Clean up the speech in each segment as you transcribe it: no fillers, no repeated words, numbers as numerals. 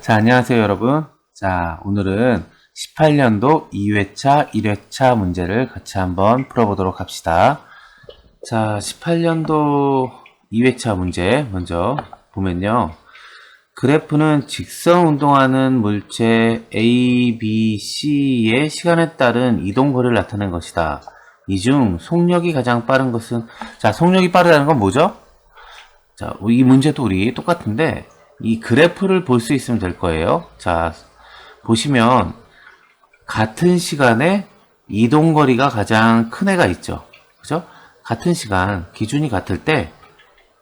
자, 안녕하세요, 여러분. 자, 오늘은 18년도 2회차, 1회차 문제를 같이 한번 풀어보도록 합시다. 자, 18년도 2회차 문제 먼저 보면요. 그래프는 직선 운동하는 물체 A, B, C의 시간에 따른 이동거리를 나타낸 것이다. 이 중 속력이 가장 빠른 것은, 자, 속력이 빠르다는 건 뭐죠? 자, 이 문제도 우리 똑같은데, 이 그래프를 볼 수 있으면 될 거예요. 자, 보시면, 같은 시간에 이동거리가 가장 큰 애가 있죠. 그죠? 같은 시간, 기준이 같을 때,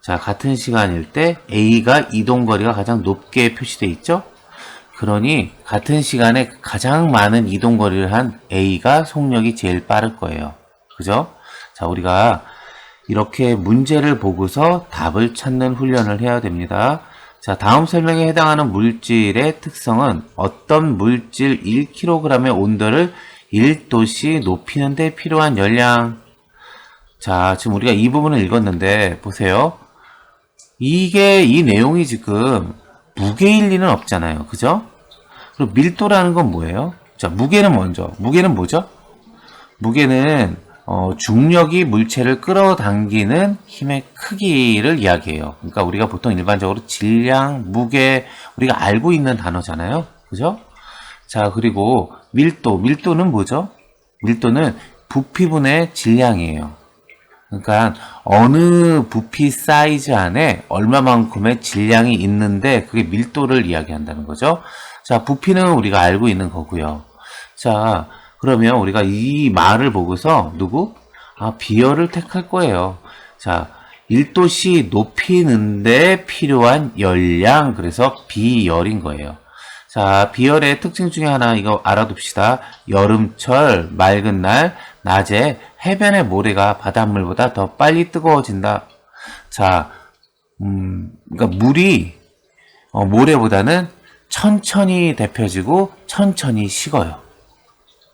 자, 같은 시간일 때 A가 이동거리가 가장 높게 표시되어 있죠? 그러니, 같은 시간에 가장 많은 이동거리를 한 A가 속력이 제일 빠를 거예요. 그죠? 자, 우리가 이렇게 문제를 보고서 답을 찾는 훈련을 해야 됩니다. 자, 다음 설명에 해당하는 물질의 특성은 어떤 물질 1kg의 온도를 1도씨 높이는 데 필요한 열량. 자, 지금 우리가 이 부분을 읽었는데 보세요. 이 내용이 지금 무게일 리는 없잖아요. 그죠? 그리고 밀도라는 건 뭐예요? 자, 무게는 먼저. 무게는 뭐죠? 무게는 중력이 물체를 끌어당기는 힘의 크기를 이야기해요. 그러니까 우리가 보통 일반적으로 질량, 무게, 우리가 알고 있는 단어잖아요. 그죠? 자, 그리고 밀도. 밀도는 뭐죠? 밀도는 부피분의 질량이에요. 그러니까 어느 부피 사이즈 안에 얼마만큼의 질량이 있는데 그게 밀도를 이야기한다는 거죠. 자, 부피는 우리가 알고 있는 거고요. 자, 그러면 우리가 이 말을 보고서 비열을 택할 거예요. 자, 1도씨 높이는데 필요한 열량, 그래서 비열인 거예요. 자, 비열의 특징 중에 하나 이거 알아둡시다. 여름철, 맑은 날, 낮에 해변의 모래가 바닷물보다 더 빨리 뜨거워진다. 자, 그러니까 물이 모래보다는 천천히 데펴지고 천천히 식어요.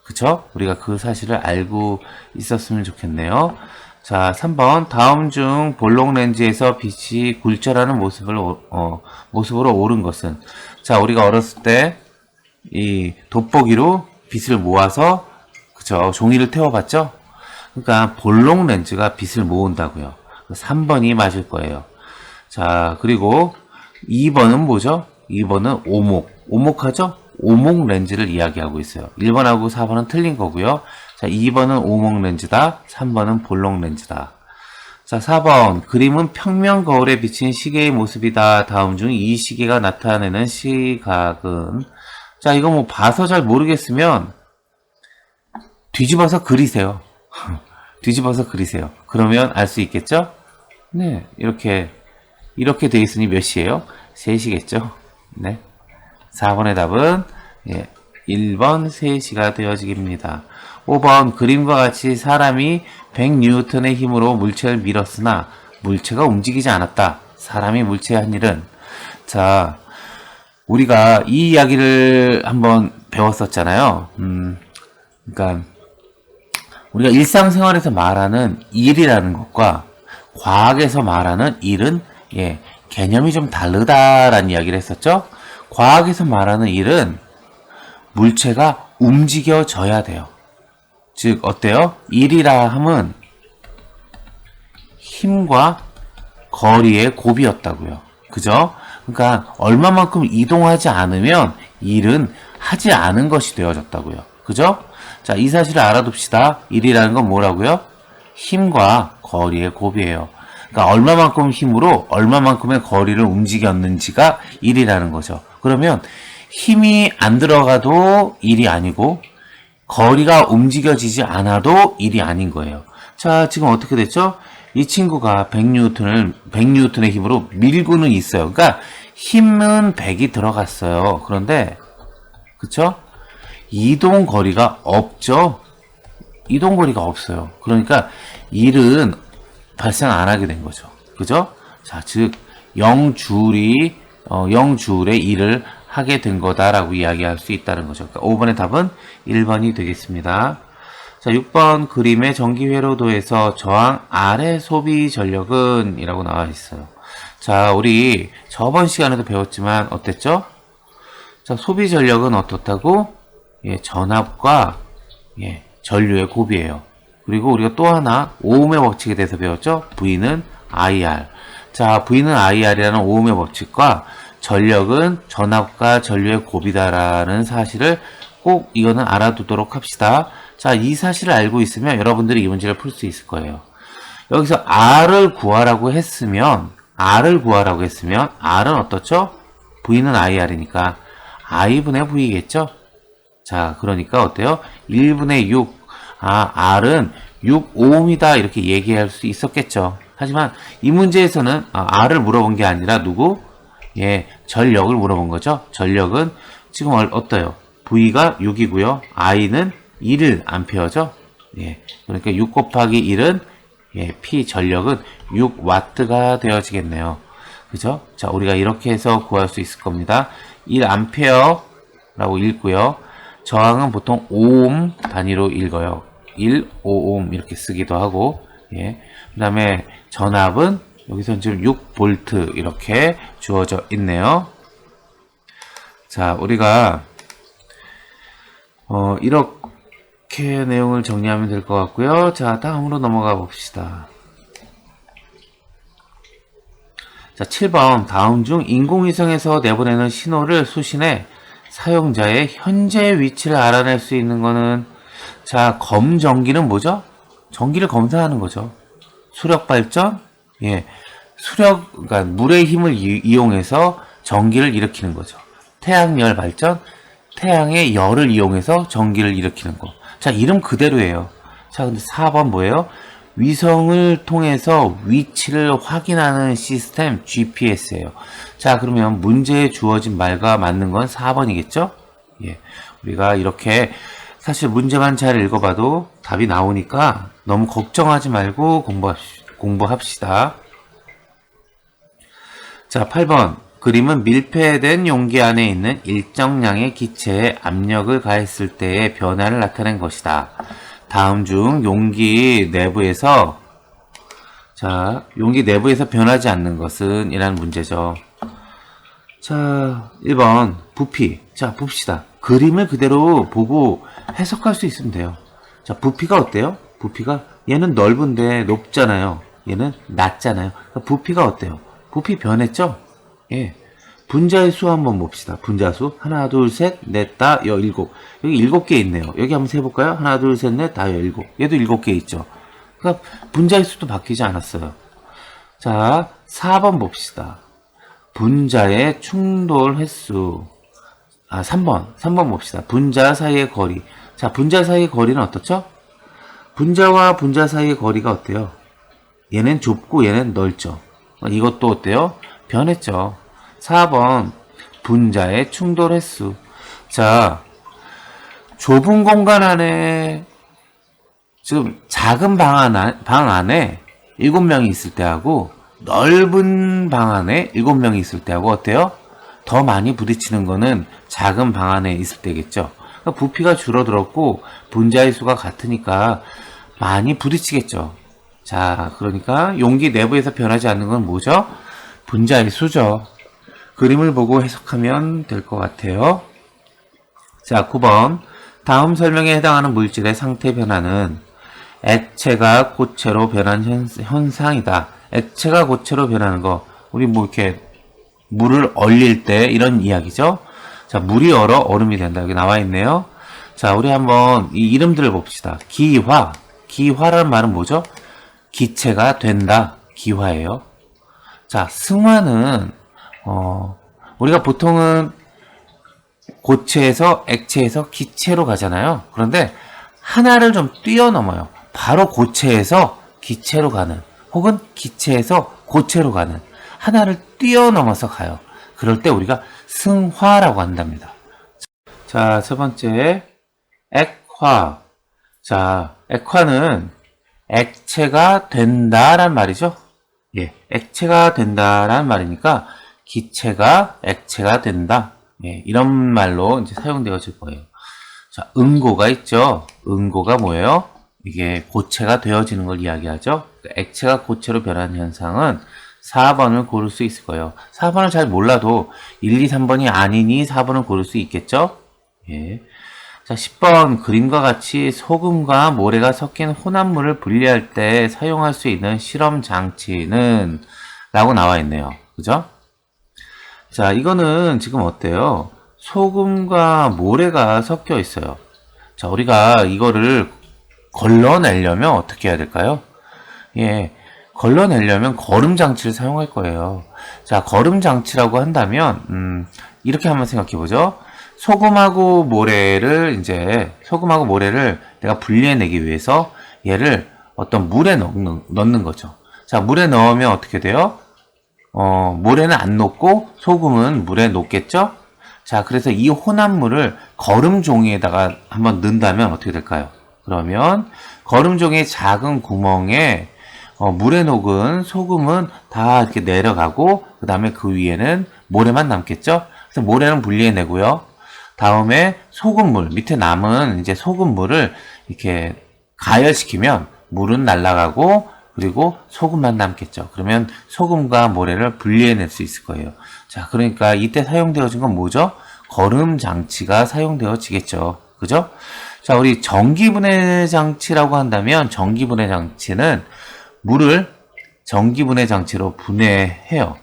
그쵸? 우리가 그 사실을 알고 있었으면 좋겠네요. 자, 3번. 다음 중 볼록 렌즈에서 빛이 굴절하는 모습으로 오른 것은? 자, 우리가 어렸을 때 이 돋보기로 빛을 모아서, 그쵸? 종이를 태워봤죠? 그러니까 볼록 렌즈가 빛을 모은다고요. 3번이 맞을 거예요. 자, 그리고 2번은 뭐죠? 2번은 오목. 오목하죠? 오목 렌즈를 이야기하고 있어요. 1번하고 4번은 틀린 거고요. 자, 2번은 오목 렌즈다. 3번은 볼록 렌즈다. 자, 4번. 그림은 평면 거울에 비친 시계의 모습이다. 다음 중 이 시계가 나타내는 시각은? 자, 이거 뭐 봐서 잘 모르겠으면 뒤집어서 그리세요. 뒤집어서 그리세요. 그러면 알 수 있겠죠? 네, 이렇게 돼 있으니 몇 시예요? 3시겠죠? 네. 4번의 답은 1번 3시가 되어지겠습니다. 5번 그림과 같이 사람이 100N의 힘으로 물체를 밀었으나 물체가 움직이지 않았다. 사람이 물체에 한 일은? 자, 우리가 이 이야기를 한번 배웠었잖아요. 그러니까 우리가 일상생활에서 말하는 일이라는 것과 과학에서 말하는 일은 개념이 좀 다르다라는 이야기를 했었죠. 과학에서 말하는 일은 물체가 움직여져야 돼요. 즉 어때요? 일이라 함은 힘과 거리의 곱이었다고요. 그죠? 그러니까 얼마만큼 이동하지 않으면 일은 하지 않은 것이 되어졌다고요. 그죠? 자, 이 사실을 알아둡시다. 일이라는 건 뭐라고요? 힘과 거리의 곱이에요. 그러니까 얼마만큼 힘으로 얼마만큼의 거리를 움직였는지가 일이라는 거죠. 그러면 힘이 안 들어가도 일이 아니고 거리가 움직여지지 않아도 일이 아닌 거예요. 자, 지금 어떻게 됐죠? 이 친구가 100N의 힘으로 밀고는 있어요. 그러니까 힘은 100이 들어갔어요. 그런데 그쵸? 이동 거리가 없죠? 이동 거리가 없어요. 그러니까 일은 발생 안 하게 된 거죠. 그죠? 자, 즉 0줄의 일을 하게 된 거다라고 이야기할 수 있다는 거죠. 그러니까 5번의 답은 1번이 되겠습니다. 자, 6번 그림의 전기 회로도에서 저항 아래 소비 전력은? 이라고 나와 있어요. 자, 우리 저번 시간에도 배웠지만 어땠죠? 자, 소비 전력은 어떻다고? 예, 전압과 예, 전류의 곱이에요. 그리고 우리가 또 하나 오음의 법칙에 대해서 배웠죠? V는 IR. 자, V는 IR이라는 오음의 법칙과 전력은 전압과 전류의 곱이다라는 사실을 꼭 이거는 알아두도록 합시다. 자, 이 사실을 알고 있으면 여러분들이 이 문제를 풀 수 있을 거예요. 여기서 R을 구하라고 했으면 R은 어떻죠? V는 IR이니까 I분의 V겠죠? 자, 그러니까 어때요? 1분의 6. R은 6오음이다. 이렇게 얘기할 수 있었겠죠. 하지만 이 문제에서는 R을 물어본 게 아니라 누구? 예, 전력을 물어본 거죠. 전력은 지금 어때요? V가 6이고요. I는 1A죠. 예, 그러니까 6 곱하기 1은 예, P 전력은 6W가 되어지겠네요. 그죠? 자, 우리가 이렇게 해서 구할 수 있을 겁니다. 1A라고 읽고요. 저항은 보통 오hm 단위로 읽어요. 1오hm 이렇게 쓰기도 하고, 예. 그 다음에 전압은 여기서 지금 6V 이렇게 주어져 있네요. 자, 우리가 이렇게 내용을 정리하면 될 것 같고요. 자, 다음으로 넘어가 봅시다. 자, 7번 다음 중 인공위성에서 내보내는 신호를 수신해 사용자의 현재 위치를 알아낼 수 있는 거는 자, 검전기는 뭐죠? 전기를 검사하는 거죠. 수력 발전, 예, 그러니까 물의 힘을 이용해서 전기를 일으키는 거죠. 태양열 발전, 태양의 열을 이용해서 전기를 일으키는 거. 자, 이름 그대로예요. 자, 근데 4번 뭐예요? 위성을 통해서 위치를 확인하는 시스템 GPS예요. 자, 그러면 문제에 주어진 말과 맞는 건 4번이겠죠? 예. 우리가 이렇게 사실 문제만 잘 읽어봐도 답이 나오니까 너무 걱정하지 말고 공부합시다. 자, 8번. 그림은 밀폐된 용기 안에 있는 일정량의 기체에 압력을 가했을 때의 변화를 나타낸 것이다. 다음 중 용기 내부에서 변하지 않는 것은 이라는 문제죠. 자, 1번 부피. 자, 봅시다. 그림을 그대로 보고 해석할 수 있으면 돼요. 자, 부피가 어때요? 부피가 얘는 넓은데 높잖아요. 얘는 낮잖아요. 그러니까 부피가 어때요? 부피 변했죠? 예. 분자의 수 한번 봅시다. 분자수. 하나, 둘, 셋, 넷, 다, 여, 일곱. 여기 7개 있네요. 여기 한번 세볼까요? 하나, 둘, 셋, 넷, 다, 여, 일곱. 얘도 7개 있죠. 그러니까 분자의 수도 바뀌지 않았어요. 자, 4번 봅시다. 분자의 충돌 횟수. 3번 봅시다. 분자 사이의 거리. 자, 분자 사이의 거리는 어떻죠? 분자와 분자 사이의 거리가 어때요? 얘는 좁고 얘는 넓죠. 이것도 어때요? 변했죠. 4번 분자의 충돌 횟수. 자, 좁은 공간 안에 지금 작은 방 안에 7명이 있을 때하고 넓은 방 안에 7명이 있을 때하고 어때요? 더 많이 부딪히는 거는 작은 방 안에 있을 때겠죠. 그러니까 부피가 줄어들었고 분자의 수가 같으니까 많이 부딪히겠죠. 자, 그러니까 용기 내부에서 변하지 않는 건 뭐죠? 분자의 수죠. 그림을 보고 해석하면 될 것 같아요. 자, 9번. 다음 설명에 해당하는 물질의 상태 변화는 액체가 고체로 변한 현상이다. 액체가 고체로 변하는 거. 우리 뭐 이렇게 물을 얼릴 때 이런 이야기죠. 자, 물이 얼어 얼음이 된다. 여기 나와 있네요. 자, 우리 한번 이 이름들을 봅시다. 기화. 기화라는 말은 뭐죠? 기체가 된다. 기화예요. 자, 승화는 우리가 보통은 고체에서 액체에서 기체로 가잖아요. 그런데 하나를 좀 뛰어넘어요. 바로 고체에서 기체로 가는 혹은 기체에서 고체로 가는 하나를 뛰어넘어서 가요. 그럴 때 우리가 승화라고 한답니다. 자, 세 번째 액화. 자, 액화는 액체가 된다란 말이죠. 예, 액체가 된다란 말이니까 기체가 액체가 된다. 예, 이런 말로 이제 사용되어질 거예요. 자, 응고가 있죠. 응고가 뭐예요? 이게 고체가 되어지는 걸 이야기하죠. 액체가 고체로 변하는 현상은 4번을 고를 수 있을 거예요. 4번을 잘 몰라도 1, 2, 3번이 아니니 4번을 고를 수 있겠죠? 예. 자, 10번 그림과 같이 소금과 모래가 섞인 혼합물을 분리할 때 사용할 수 있는 실험 장치는 라고 나와 있네요. 그죠? 자, 이거는 지금 어때요? 소금과 모래가 섞여 있어요. 자, 우리가 이거를 걸러내려면 어떻게 해야 될까요? 예, 걸러내려면 거름 장치를 사용할 거예요. 자, 거름 장치라고 한다면, 이렇게 한번 생각해 보죠. 소금하고 모래를 내가 분리해내기 위해서 얘를 어떤 물에 넣는 거죠. 자, 물에 넣으면 어떻게 돼요? 모래는 안 녹고 소금은 물에 녹겠죠? 자, 그래서 이 혼합물을 거름 종이에다가 한번 넣는다면 어떻게 될까요? 그러면 거름 종이의 작은 구멍에 물에 녹은 소금은 다 이렇게 내려가고 그 다음에 그 위에는 모래만 남겠죠? 그래서 모래는 분리해내고요. 다음에 소금물, 밑에 남은 이제 소금물을 이렇게 가열시키면 물은 날아가고 그리고 소금만 남겠죠. 그러면 소금과 모래를 분리해낼 수 있을 거예요. 자, 그러니까 이때 사용되어진 건 뭐죠? 거름 장치가 사용되어지겠죠. 그죠? 자, 우리 전기분해 장치라고 한다면 전기분해 장치는 물을 전기분해 장치로 분해해요.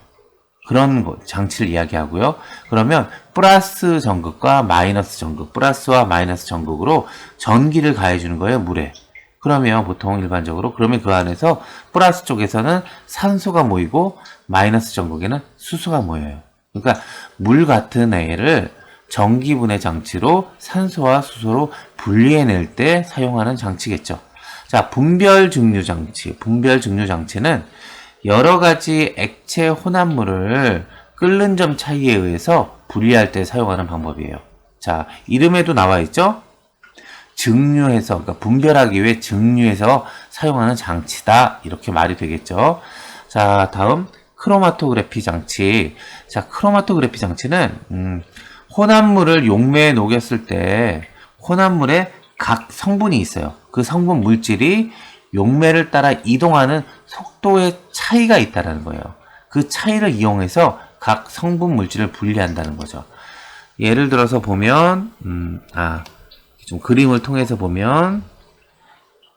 그런 장치를 이야기하고요. 그러면 플러스 전극과 마이너스 전극, 플러스와 마이너스 전극으로 전기를 가해주는 거예요, 물에. 그러면 보통 일반적으로 그러면 그 안에서 플러스 쪽에서는 산소가 모이고 마이너스 전극에는 수소가 모여요. 그러니까 물 같은 애를 전기분해 장치로 산소와 수소로 분리해낼 때 사용하는 장치겠죠. 자, 분별 증류 장치. 분별 증류 장치는 여러 가지 액체 혼합물을 끓는 점 차이에 의해서 분리할 때 사용하는 방법이에요. 자, 이름에도 나와 있죠? 증류해서, 그러니까 분별하기 위해 증류해서 사용하는 장치다. 이렇게 말이 되겠죠. 자, 다음 크로마토그래피 장치. 자, 크로마토그래피 장치는 혼합물을 용매에 녹였을 때 혼합물에 각 성분이 있어요. 그 성분 물질이 용매를 따라 이동하는 속도의 차이가 있다는 거예요. 그 차이를 이용해서 각 성분 물질을 분리한다는 거죠. 예를 들어서 보면, 좀 그림을 통해서 보면,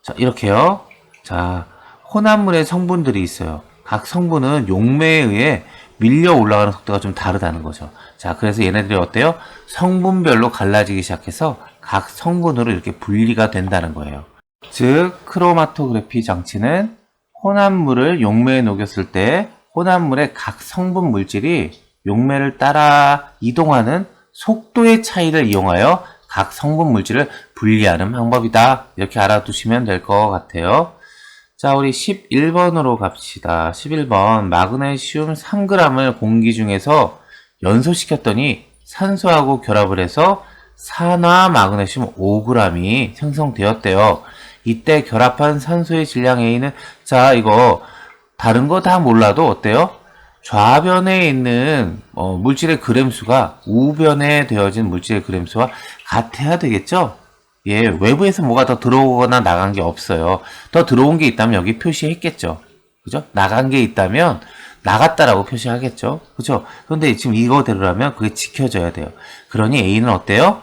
자, 이렇게요. 자, 혼합물의 성분들이 있어요. 각 성분은 용매에 의해 밀려 올라가는 속도가 좀 다르다는 거죠. 자, 그래서 얘네들이 어때요? 성분별로 갈라지기 시작해서 각 성분으로 이렇게 분리가 된다는 거예요. 즉, 크로마토그래피 장치는 혼합물을 용매에 녹였을 때 혼합물의 각 성분 물질이 용매를 따라 이동하는 속도의 차이를 이용하여 각 성분 물질을 분리하는 방법이다. 이렇게 알아두시면 될 것 같아요. 자, 우리 11번으로 갑시다. 11번 마그네슘 3g을 공기 중에서 연소시켰더니 산소하고 결합을 해서 산화 마그네슘 5g이 생성되었대요. 이때 결합한 산소의 질량 A는, 자, 이거 다른 거 다 몰라도 어때요? 좌변에 있는 물질의 그램수가 우변에 되어진 물질의 그램수와 같아야 되겠죠? 예, 외부에서 뭐가 더 들어오거나 나간 게 없어요. 더 들어온 게 있다면 여기 표시했겠죠. 그죠? 나간 게 있다면 나갔다라고 표시하겠죠. 그죠? 그런데 지금 이거대로라면 그게 지켜져야 돼요. 그러니 A는 어때요?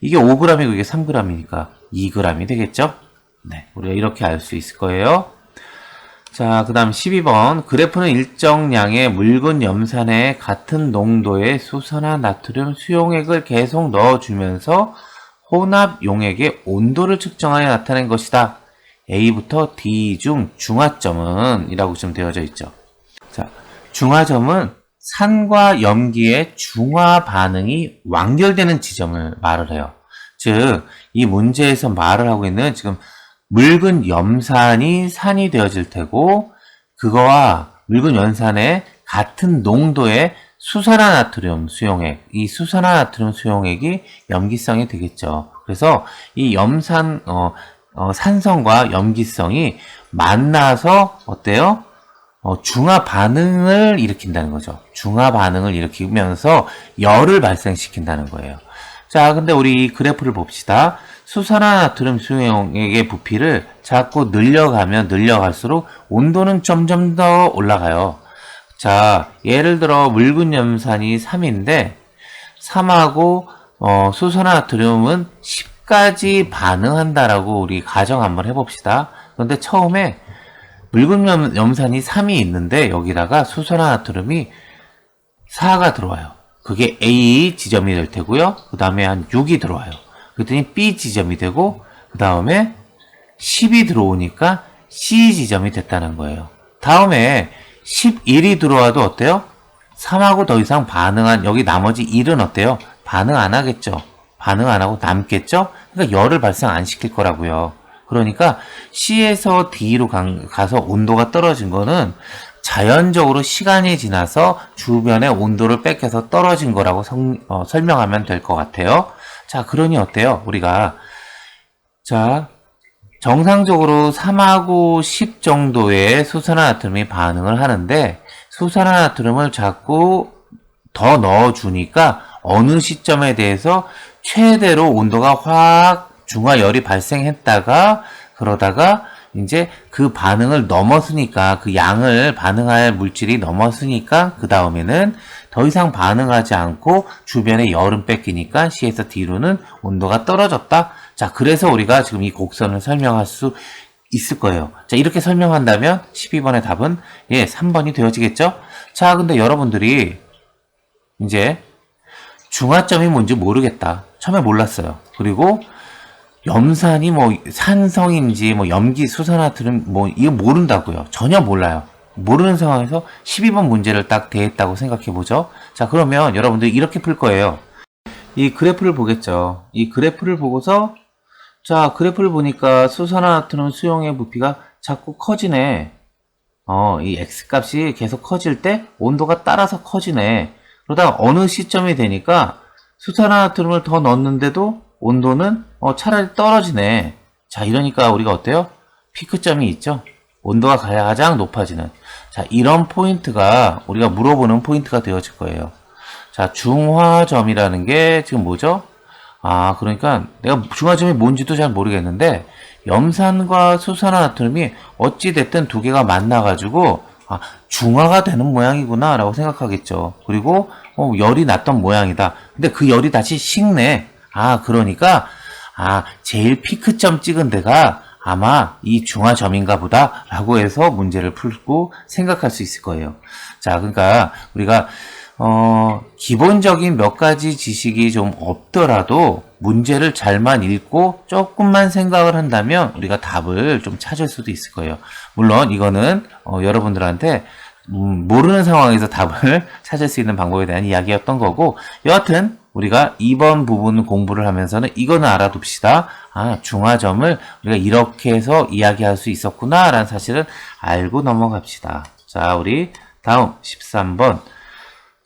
이게 5g이고 이게 3g이니까 2g이 되겠죠? 네, 우리가 이렇게 알 수 있을 거예요. 자, 그 다음 12번. 그래프는 일정량의 묽은 염산에 같은 농도의 수소나 나트륨 수용액을 계속 넣어주면서 혼합 용액의 온도를 측정하여 나타낸 것이다. A부터 D 중 중화점은 이라고 좀 되어져 있죠. 자, 중화점은 산과 염기의 중화 반응이 완결되는 지점을 말을 해요. 즉, 이 문제에서 말을 하고 있는 지금 묽은 염산이 산이 되어질 테고 그거와 묽은 염산의 같은 농도의 수산화나트륨 수용액, 이 수산화나트륨 수용액이 염기성이 되겠죠. 그래서 이 염산 산성과 염기성이 만나서 어때요? 중화 반응을 일으킨다는 거죠. 중화 반응을 일으키면서 열을 발생시킨다는 거예요. 자, 근데 우리 그래프를 봅시다. 수산화나트륨 수용액의 부피를 자꾸 늘려가면 늘려갈수록 온도는 점점 더 올라가요. 자, 예를 들어 묽은 염산이 3인데 3하고 수소나트륨은 10까지 반응한다라고 우리 가정 한번 해봅시다. 그런데 처음에 묽은 염산이 3이 있는데 여기다가 수소나트륨이 4가 들어와요. 그게 A 지점이 될 테고요. 그 다음에 한 6이 들어와요. 그랬더니 B 지점이 되고 그 다음에 10이 들어오니까 C 지점이 됐다는 거예요. 다음에 11이 들어와도 어때요? 3하고 더 이상 반응한 여기 나머지 1은 어때요? 반응 안 하겠죠. 반응 안 하고 남겠죠? 그러니까 열을 발생 안 시킬 거라고요. 그러니까 C에서 D로 가서 온도가 떨어진 거는 자연적으로 시간이 지나서 주변의 온도를 뺏겨서 떨어진 거라고 설명하면 될 것 같아요. 자, 그러니 어때요? 우리가 자 정상적으로 3하고 10 정도의 수산화나트륨이 반응을 하는데 수산화나트륨을 자꾸 더 넣어주니까 어느 시점에 대해서 최대로 온도가 확 중화열이 발생했다가 그러다가 이제 그 반응을 넘었으니까 그 양을 반응할 물질이 넘었으니까 그 다음에는 더 이상 반응하지 않고 주변에 열은 뺏기니까 C에서 D로는 온도가 떨어졌다. 자, 그래서 우리가 지금 이 곡선을 설명할 수 있을 거예요. 자, 이렇게 설명한다면 12번의 답은 3번이 되어지겠죠? 자, 근데 여러분들이 이제 중화점이 뭔지 모르겠다. 처음에 몰랐어요. 그리고 염산이 뭐 산성인지 뭐 염기 수산화트륨 뭐 이거 모른다고요. 전혀 몰라요. 모르는 상황에서 12번 문제를 딱 대했다고 생각해 보죠. 자, 그러면 여러분들이 이렇게 풀 거예요. 이 그래프를 보겠죠. 이 그래프를 보고서 자, 그래프를 보니까 수산화트륨 수용의 부피가 자꾸 커지네. 이 X값이 계속 커질 때 온도가 따라서 커지네. 그러다가 어느 시점이 되니까 수산화트륨을 더 넣었는데도 온도는 차라리 떨어지네. 자, 이러니까 우리가 어때요? 피크점이 있죠? 온도가 가장 높아지는. 자, 이런 포인트가 우리가 물어보는 포인트가 되어질 거예요. 자, 중화점이라는 게 지금 뭐죠? 아, 그러니까 내가 중화점이 뭔지도 잘 모르겠는데 염산과 수산화나트륨이 어찌됐든 두 개가 만나가지고 중화가 되는 모양이구나 라고 생각하겠죠. 그리고 열이 났던 모양이다. 근데 그 열이 다시 식네. 그러니까 제일 피크점 찍은 데가 아마 이 중화점인가 보다 라고 해서 문제를 풀고 생각할 수 있을 거예요. 자, 그러니까 우리가 기본적인 몇 가지 지식이 좀 없더라도 문제를 잘만 읽고 조금만 생각을 한다면 우리가 답을 좀 찾을 수도 있을 거예요. 물론 이거는 여러분들한테 모르는 상황에서 답을 찾을 수 있는 방법에 대한 이야기였던 거고, 여하튼 우리가 이번 부분 공부를 하면서는 이거는 알아둡시다. 중화점을 우리가 이렇게 해서 이야기할 수 있었구나 라는 사실을 알고 넘어갑시다. 자, 우리 다음 13번.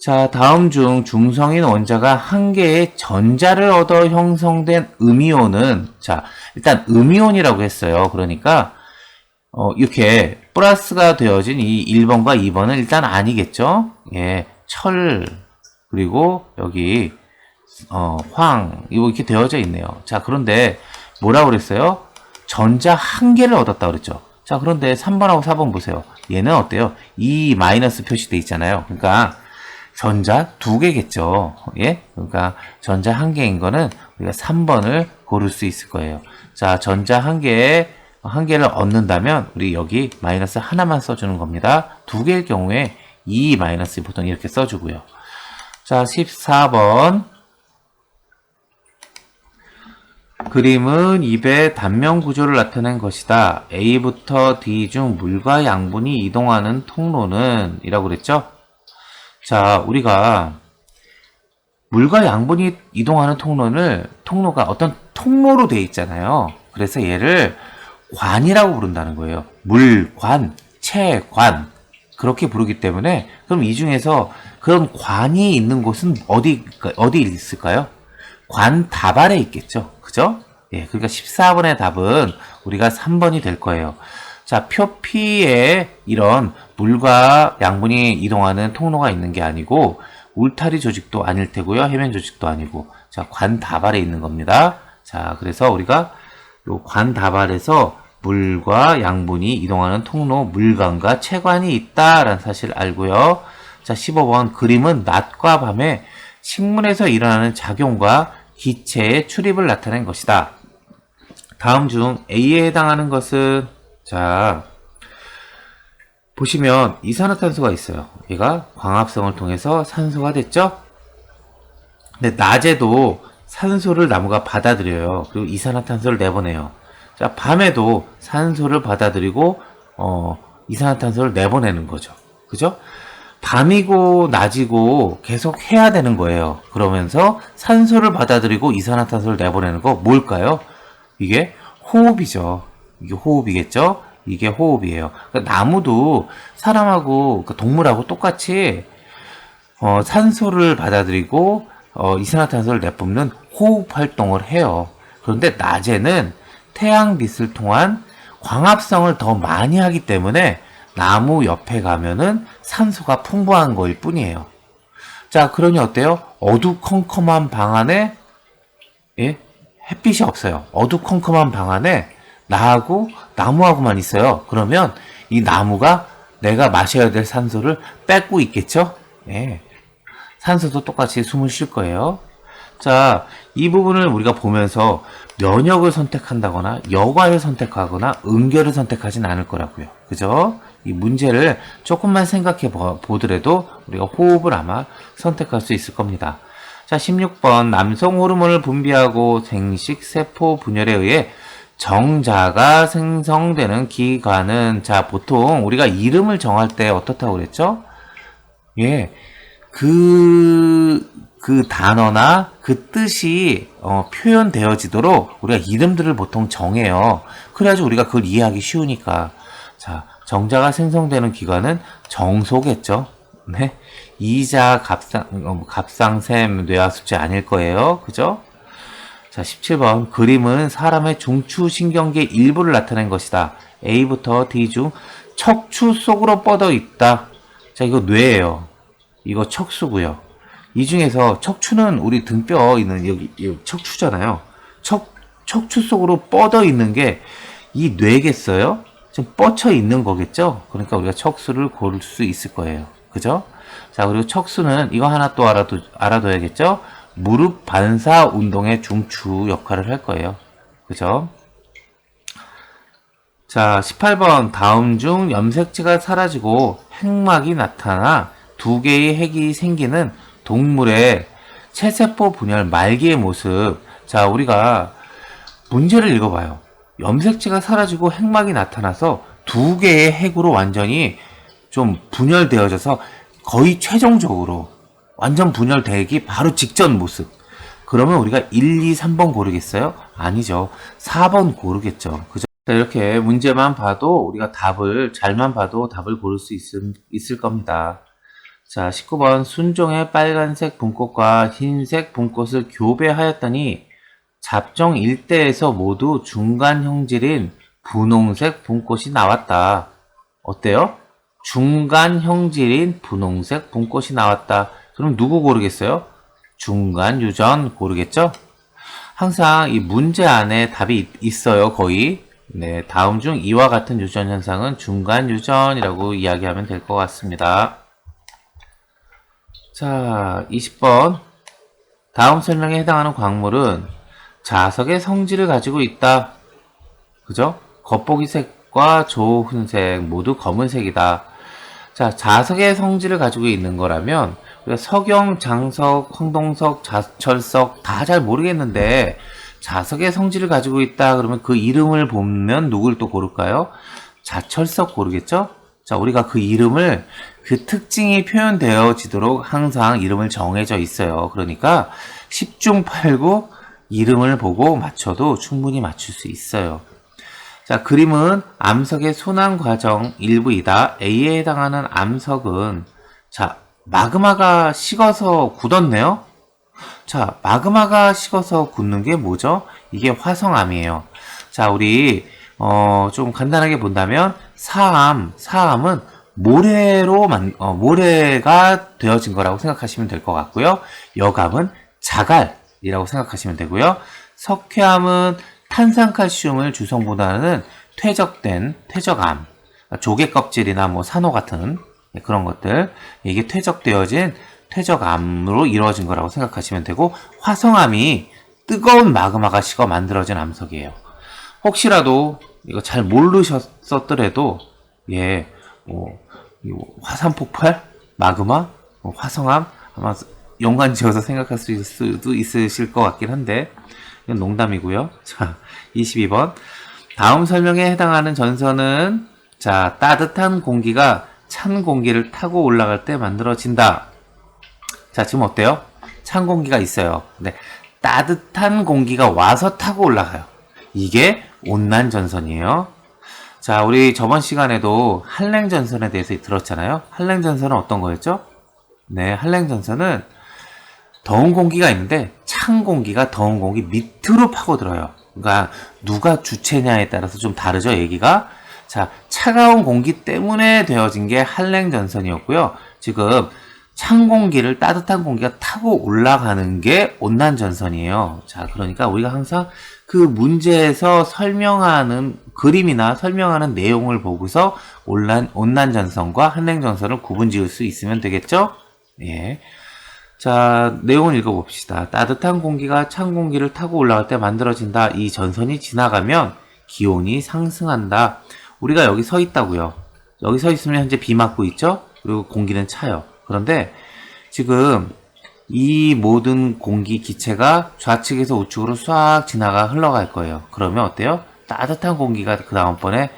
자, 다음 중 중성인 원자가 한 개의 전자를 얻어 형성된 음이온은, 자, 일단 음이온이라고 했어요. 그러니까 이렇게 플러스가 되어진 이 1번과 2번은 일단 아니겠죠? 예, 철, 그리고 여기 황, 이거 이렇게 되어져 있네요. 자, 그런데 뭐라고 그랬어요? 전자 한 개를 얻었다 그랬죠. 자, 그런데 3번하고 4번 보세요. 얘는 어때요? 이 마이너스 표시돼 있잖아요. 그러니까 전자 두 개겠죠. 예? 그러니까 전자 한 개인 거는 우리가 3번을 고를 수 있을 거예요. 자, 전자 한 개를 얻는다면 우리 여기 마이너스 하나만 써주는 겁니다. 두 개일 경우에 2 마이너스 보통 이렇게 써주고요. 자, 14번. 그림은 입의 단면 구조를 나타낸 것이다. A부터 D 중 물과 양분이 이동하는 통로는 이라고 그랬죠? 자, 우리가 물과 양분이 이동하는 통로가 어떤 통로로 되어 있잖아요. 그래서 얘를 관이라고 부른다는 거예요. 물관, 체관 그렇게 부르기 때문에 그럼 이 중에서 그런 관이 있는 곳은 어디 있을까요? 관 다발에 있겠죠. 그죠? 예, 그러니까 14번의 답은 우리가 3번이 될 거예요. 자, 표피에 이런 물과 양분이 이동하는 통로가 있는 게 아니고 울타리 조직도 아닐 테고요. 해면 조직도 아니고 자, 관 다발에 있는 겁니다. 자, 그래서 우리가 요 관 다발에서 물과 양분이 이동하는 통로, 물관과 채관이 있다라는 사실을 알고요. 자, 15번 그림은 낮과 밤에 식물에서 일어나는 작용과 기체의 출입을 나타낸 것이다. 다음 중 A에 해당하는 것은 자 보시면 이산화탄소가 있어요. 얘가 광합성을 통해서 산소가 됐죠? 근데 낮에도 산소를 나무가 받아들여요. 그리고 이산화탄소를 내보내요. 자, 밤에도 산소를 받아들이고 이산화탄소를 내보내는 거죠. 그죠? 밤이고 낮이고 계속 해야 되는 거예요. 그러면서 산소를 받아들이고 이산화탄소를 내보내는 거 뭘까요? 이게 호흡이죠. 이게 호흡이겠죠? 이게 호흡이에요. 그러니까 나무도 사람하고 동물하고 똑같이 산소를 받아들이고 이산화탄소를 내뿜는 호흡 활동을 해요. 그런데 낮에는 태양빛을 통한 광합성을 더 많이 하기 때문에 나무 옆에 가면은 산소가 풍부한 거일 뿐이에요. 자, 그러니 어때요? 어두컴컴한 방 안에 예? 햇빛이 없어요. 어두컴컴한 방 안에 나하고 나무하고만 있어요. 그러면 이 나무가 내가 마셔야 될 산소를 뺏고 있겠죠? 예. 산소도 똑같이 숨을 쉴 거예요. 자, 이 부분을 우리가 보면서 면역을 선택한다거나 여과를 선택하거나 응결을 선택하진 않을 거라고요. 그죠? 이 문제를 조금만 생각해 보더라도 우리가 호흡을 아마 선택할 수 있을 겁니다. 자, 16번 남성 호르몬을 분비하고 생식세포 분열에 의해 정자가 생성되는 기관은 자, 보통 우리가 이름을 정할 때 어떻다고 그랬죠? 예. 그 단어나 그 뜻이 표현되어지도록 우리가 이름들을 보통 정해요. 그래야지 우리가 그걸 이해하기 쉬우니까. 자, 정자가 생성되는 기관은 정소겠죠. 네. 이자, 갑상샘, 뇌하수체 아닐 거예요. 그죠? 자, 17번 그림은 사람의 중추신경계 일부를 나타낸 것이다. A부터 D 중 척추 속으로 뻗어 있다. 자, 이거 뇌예요. 이거 척수고요. 이 중에서 척추는 우리 등뼈 있는 여기 척추잖아요. 척추 속으로 뻗어 있는 게 이 뇌겠어요? 좀 뻗쳐 있는 거겠죠? 그러니까 우리가 척수를 고를 수 있을 거예요. 그죠? 자, 그리고 척수는 이거 하나 또 알아둬야겠죠? 무릎 반사 운동의 중추 역할을 할 거예요. 그죠? 자, 18번 다음 중 염색체가 사라지고 핵막이 나타나 두 개의 핵이 생기는 동물의 체세포 분열 말기의 모습. 자, 우리가 문제를 읽어봐요. 염색체가 사라지고 핵막이 나타나서 두 개의 핵으로 완전히 좀 분열되어져서 거의 최종적으로 완전 분열되기 바로 직전 모습. 그러면 우리가 1, 2, 3번 고르겠어요? 아니죠. 4번 고르겠죠. 그죠? 자, 이렇게 문제만 봐도 우리가 잘만 봐도 답을 고를 수 있을 겁니다. 자, 19번 순종의 빨간색 분꽃과 흰색 분꽃을 교배하였더니 잡종 일대에서 모두 중간 형질인 분홍색 분꽃이 나왔다. 어때요? 중간 형질인 분홍색 분꽃이 나왔다. 그럼 누구 고르겠어요? 중간 유전 고르겠죠? 항상 이 문제 안에 답이 있어요, 거의. 네, 다음 중 이와 같은 유전 현상은 중간 유전이라고 이야기하면 될 것 같습니다. 자, 20번. 다음 설명에 해당하는 광물은 자석의 성질을 가지고 있다. 그죠? 겉보기색과 조훈색 모두 검은색이다. 자, 자석의 성질을 가지고 있는 거라면 우리가 석영, 장석, 황동석, 자철석 다 잘 모르겠는데 자석의 성질을 가지고 있다 그러면 그 이름을 보면 누굴 또 고를까요? 자철석 고르겠죠? 자, 우리가 그 이름을 그 특징이 표현되어지도록 항상 이름을 정해져 있어요. 그러니까 10중 8구 이름을 보고 맞춰도 충분히 맞출 수 있어요. 자, 그림은 암석의 순환 과정 일부이다. A에 해당하는 암석은 자, 마그마가 식어서 굳었네요. 자, 마그마가 식어서 굳는 게 뭐죠? 이게 화성암이에요. 자, 우리 좀 간단하게 본다면 사암은 모래가 되어진 거라고 생각하시면 될 것 같고요. 여감은 자갈이라고 생각하시면 되고요. 석회암은 탄산칼슘을 주성분하는 퇴적된 퇴적암, 조개 껍질이나 뭐 산호 같은 그런 것들, 이게 퇴적되어진 퇴적암으로 이루어진 거라고 생각하시면 되고, 화성암이 뜨거운 마그마가 식어 만들어진 암석이에요. 혹시라도 이거 잘 모르셨었더라도 화산 폭발, 마그마, 화성암 아마 연관지어서 생각할 수도 있으실 것 같긴 한데 이건 농담이고요. 자, 22번. 다음 설명에 해당하는 전선은 자, 따뜻한 공기가 찬 공기를 타고 올라갈 때 만들어진다. 자, 지금 어때요? 찬 공기가 있어요. 근데 따뜻한 공기가 와서 타고 올라가요. 이게 온난 전선이에요. 자, 우리 저번 시간에도 한랭 전선에 대해서 들었잖아요. 한랭 전선은 어떤 거였죠? 네, 한랭 전선은 더운 공기가 있는데 찬 공기가 더운 공기 밑으로 파고들어요. 그러니까 누가 주체냐에 따라서 좀 다르죠, 얘기가. 자, 차가운 공기 때문에 되어진 게 한랭 전선이었고요. 지금 찬 공기를 따뜻한 공기가 타고 올라가는 게 온난 전선이에요. 자, 그러니까 우리가 항상 그 문제에서 설명하는 그림이나 설명하는 내용을 보고서 온난 전선과 한랭 전선을 구분 지을 수 있으면 되겠죠? 예. 자, 내용을 읽어봅시다. 따뜻한 공기가 찬 공기를 타고 올라갈 때 만들어진다. 이 전선이 지나가면 기온이 상승한다. 우리가 여기 서 있다고요. 여기 서 있으면 현재 비 맞고 있죠? 그리고 공기는 차요. 그런데 지금 이 모든 공기 기체가 좌측에서 우측으로 싹 지나가 흘러갈 거예요. 그러면 어때요? 따뜻한 공기가 그 다음번에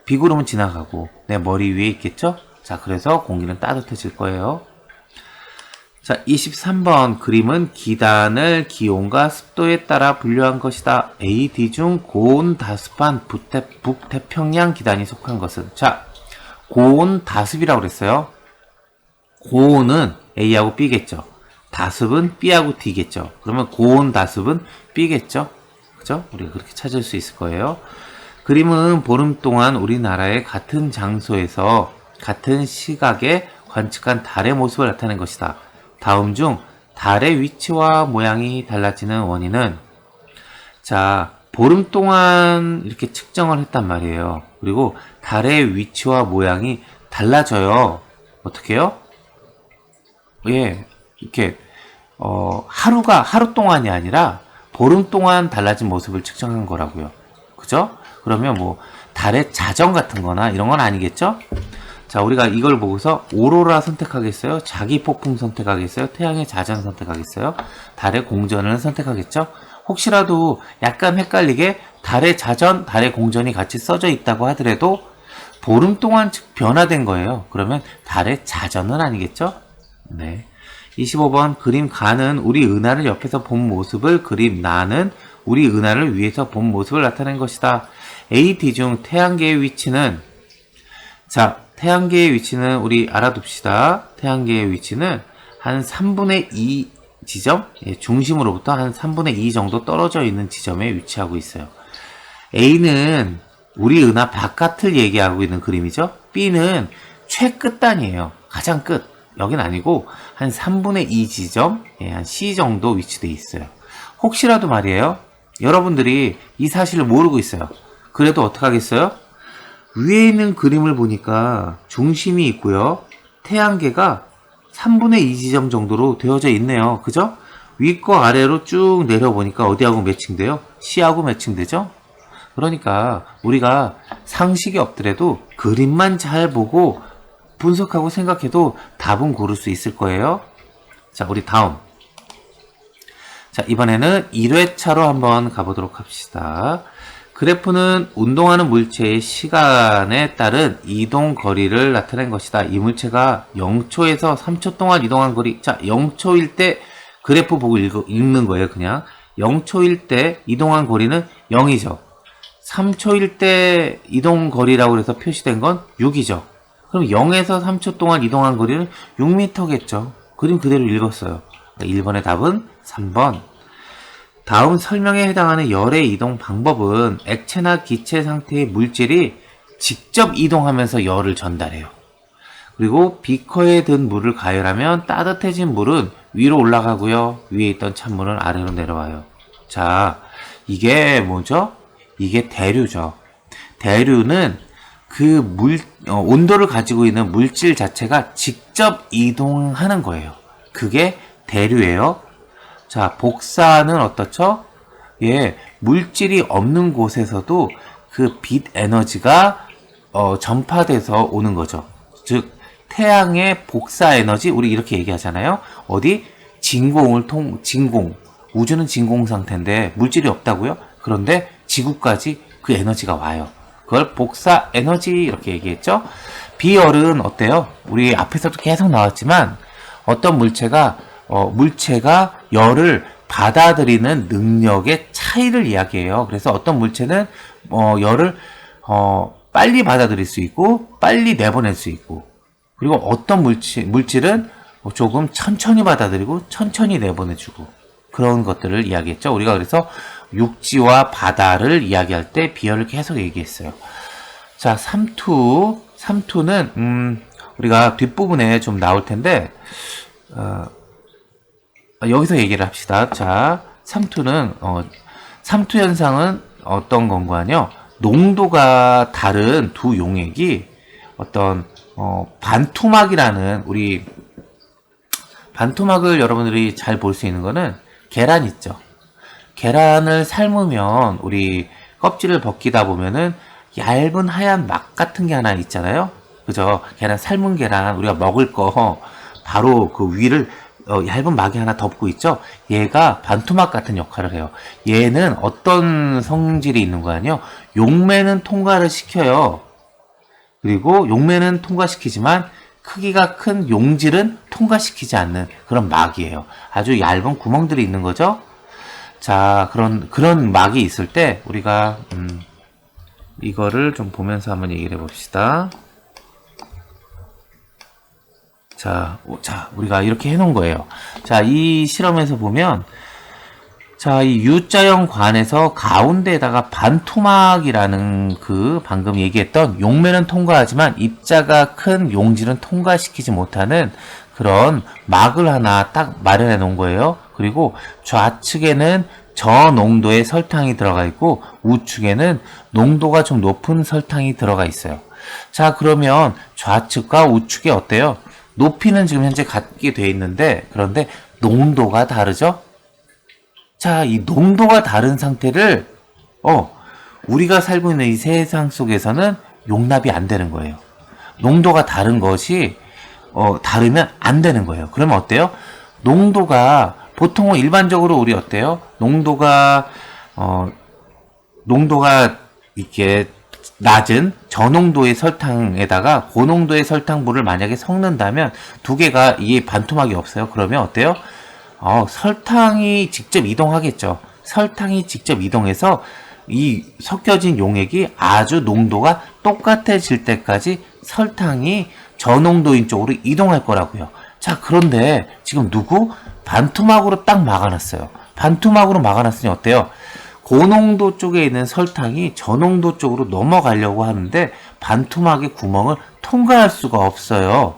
비구름은 지나가고 내 머리 위에 있겠죠? 자, 그래서 공기는 따뜻해질 거예요. 자, 23번 그림은 기단을 기온과 습도에 따라 분류한 것이다. A, D 중 고온다습한 북태평양 기단이 속한 것은? 자, 고온다습이라고 그랬어요. 고온은 A하고 B겠죠. 다습은 B하고 D겠죠. 그러면 고온다습은 B겠죠. 그죠? 우리가 그렇게 찾을 수 있을 거예요. 그림은 보름 동안 우리나라의 같은 장소에서 같은 시각에 관측한 달의 모습을 나타낸 것이다. 다음 중 달의 위치와 모양이 달라지는 원인은? 자, 보름 동안 이렇게 측정을 했단 말이에요. 그리고 달의 위치와 모양이 달라져요. 어떻게 해요? 예, 이렇게 하루 동안이 아니라 보름 동안 달라진 모습을 측정한 거라고요. 그죠? 그러면 뭐 달의 자전 같은 거나 이런 건 아니겠죠? 자, 우리가 이걸 보고서 오로라 선택하겠어요? 자기 폭풍 선택하겠어요? 태양의 자전 선택하겠어요? 달의 공전을 선택하겠죠? 혹시라도 약간 헷갈리게 달의 자전, 달의 공전이 같이 써져 있다고 하더라도 보름 동안 변화된 거예요. 그러면 달의 자전은 아니겠죠? 네. 25번 그림 가는 우리 은하를 옆에서 본 모습을 그림 나는 우리 은하를 위에서 본 모습을 나타낸 것이다. A, D 중 태양계의 위치는? 자, 태양계의 위치는 우리 알아둡시다. 태양계의 위치는 한 3분의 2 지점, 중심으로부터 한 3분의 2 정도 떨어져 있는 지점에 위치하고 있어요. A는 우리 은하 바깥을 얘기하고 있는 그림이죠. B는 최끝단이에요. 가장 끝. 여긴 아니고 한 3분의 2 지점, 한 C 정도 위치되어 있어요. 혹시라도 말이에요. 여러분들이 이 사실을 모르고 있어요. 그래도 어떡하겠어요? 위에 있는 그림을 보니까 중심이 있고요. 태양계가 3분의 2 지점 정도로 되어져 있네요. 그죠? 위과 아래로 쭉 내려보니까 어디하고 매칭돼요? C하고 매칭되죠? 그러니까 우리가 상식이 없더라도 그림만 잘 보고 분석하고 생각해도 답은 고를 수 있을 거예요. 자, 우리 다음. 자, 이번에는 1회차로 한번 가보도록 합시다. 그래프는 운동하는 물체의 시간에 따른 이동 거리를 나타낸 것이다. 이 물체가 0초에서 3초 동안 이동한 거리. 자, 0초일 때 그래프 보고 읽는 거예요, 그냥. 0초일 때 이동한 거리는 0이죠. 3초일 때 이동 거리라고 해서 표시된 건 6이죠. 그럼 0에서 3초 동안 이동한 거리는 6m겠죠. 그림 그대로 읽었어요. 1번의 답은 3번. 다음 설명에 해당하는 열의 이동 방법은 액체나 기체 상태의 물질이 직접 이동하면서 열을 전달해요. 그리고 비커에 든 물을 가열하면 따뜻해진 물은 위로 올라가고요. 위에 있던 찬물은 아래로 내려와요. 자, 이게 뭐죠? 이게 대류죠. 대류는 온도를 가지고 있는 물질 자체가 직접 이동하는 거예요. 그게 대류예요. 자, 복사는 어떻죠? 예, 물질이 없는 곳에서도 그 빛 에너지가 전파돼서 오는 거죠. 즉, 태양의 복사 에너지, 우리 이렇게 얘기하잖아요. 어디? 진공. 우주는 진공 상태인데 물질이 없다고요? 그런데 지구까지 그 에너지가 와요. 그걸 복사 에너지 이렇게 얘기했죠. 비열은 어때요? 우리 앞에서도 계속 나왔지만 어떤 물체가 열을 받아들이는 능력의 차이를 이야기해요. 그래서 어떤 물체는 열을 빨리 받아들일 수 있고 빨리 내보낼 수 있고, 그리고 어떤 물질은 조금 천천히 받아들이고 천천히 내보내주고, 그런 것들을 이야기했죠. 우리가 그래서 육지와 바다를 이야기할 때 비열을 계속 얘기했어요. 자, 삼투는 우리가 뒷부분에 좀 나올 텐데 여기서 얘기를 합시다. 자, 삼투는 삼투 현상은 어떤 건가요? 농도가 다른 두 용액이 어떤 반토막이라는, 우리 반토막을 여러분들이 잘 볼 수 있는 거는 계란 있죠. 계란을 삶으면 우리 껍질을 벗기다 보면은 얇은 하얀 막 같은 게 하나 있잖아요. 그죠? 삶은 계란 우리가 먹을 거 바로 그 위를 얇은 막이 하나 덮고 있죠. 얘가 반토막 같은 역할을 해요. 얘는 어떤 성질이 있는 거 아니요? 용매는 통과를 시켜요. 그리고 용매는 통과시키지만 크기가 큰 용질은 통과시키지 않는 그런 막이에요. 아주 얇은 구멍들이 있는 거죠. 자, 그런 막이 있을 때 우리가 이거를 좀 보면서 한번 얘기를 해봅시다. 자, 우리가 이렇게 해놓은 거예요. 자, 이 실험에서 보면, 자, 이 U자형 관에서 가운데에다가 반토막이라는 방금 얘기했던 용매는 통과하지만 입자가 큰 용질은 통과시키지 못하는 그런 막을 하나 딱 마련해 놓은 거예요. 그리고 좌측에는 저농도의 설탕이 들어가 있고 우측에는 농도가 좀 높은 설탕이 들어가 있어요. 자, 그러면 좌측과 우측이 어때요? 높이는 지금 현재 같게 돼 있는데, 그런데 농도가 다르죠? 자, 이 농도가 다른 상태를 우리가 살고 있는 이 세상 속에서는 용납이 안 되는 거예요. 농도가 다른 것이 다르면 안 되는 거예요. 그러면 어때요? 농도가 보통은 일반적으로 우리 어때요? 농도가 이렇게 낮은 저농도의 설탕에다가 고농도의 설탕물을 만약에 섞는다면 두 개가 이게 반토막이 없어요. 그러면 어때요? 설탕이 직접 이동하겠죠. 설탕이 직접 이동해서 이 섞여진 용액이 아주 농도가 똑같아질 때까지 설탕이 저농도인 쪽으로 이동할 거라고요. 자, 그런데 지금 반토막으로 딱 막아놨어요. 반토막으로 막아놨으니 어때요? 고농도 쪽에 있는 설탕이 저농도 쪽으로 넘어가려고 하는데 반토막의 구멍을 통과할 수가 없어요.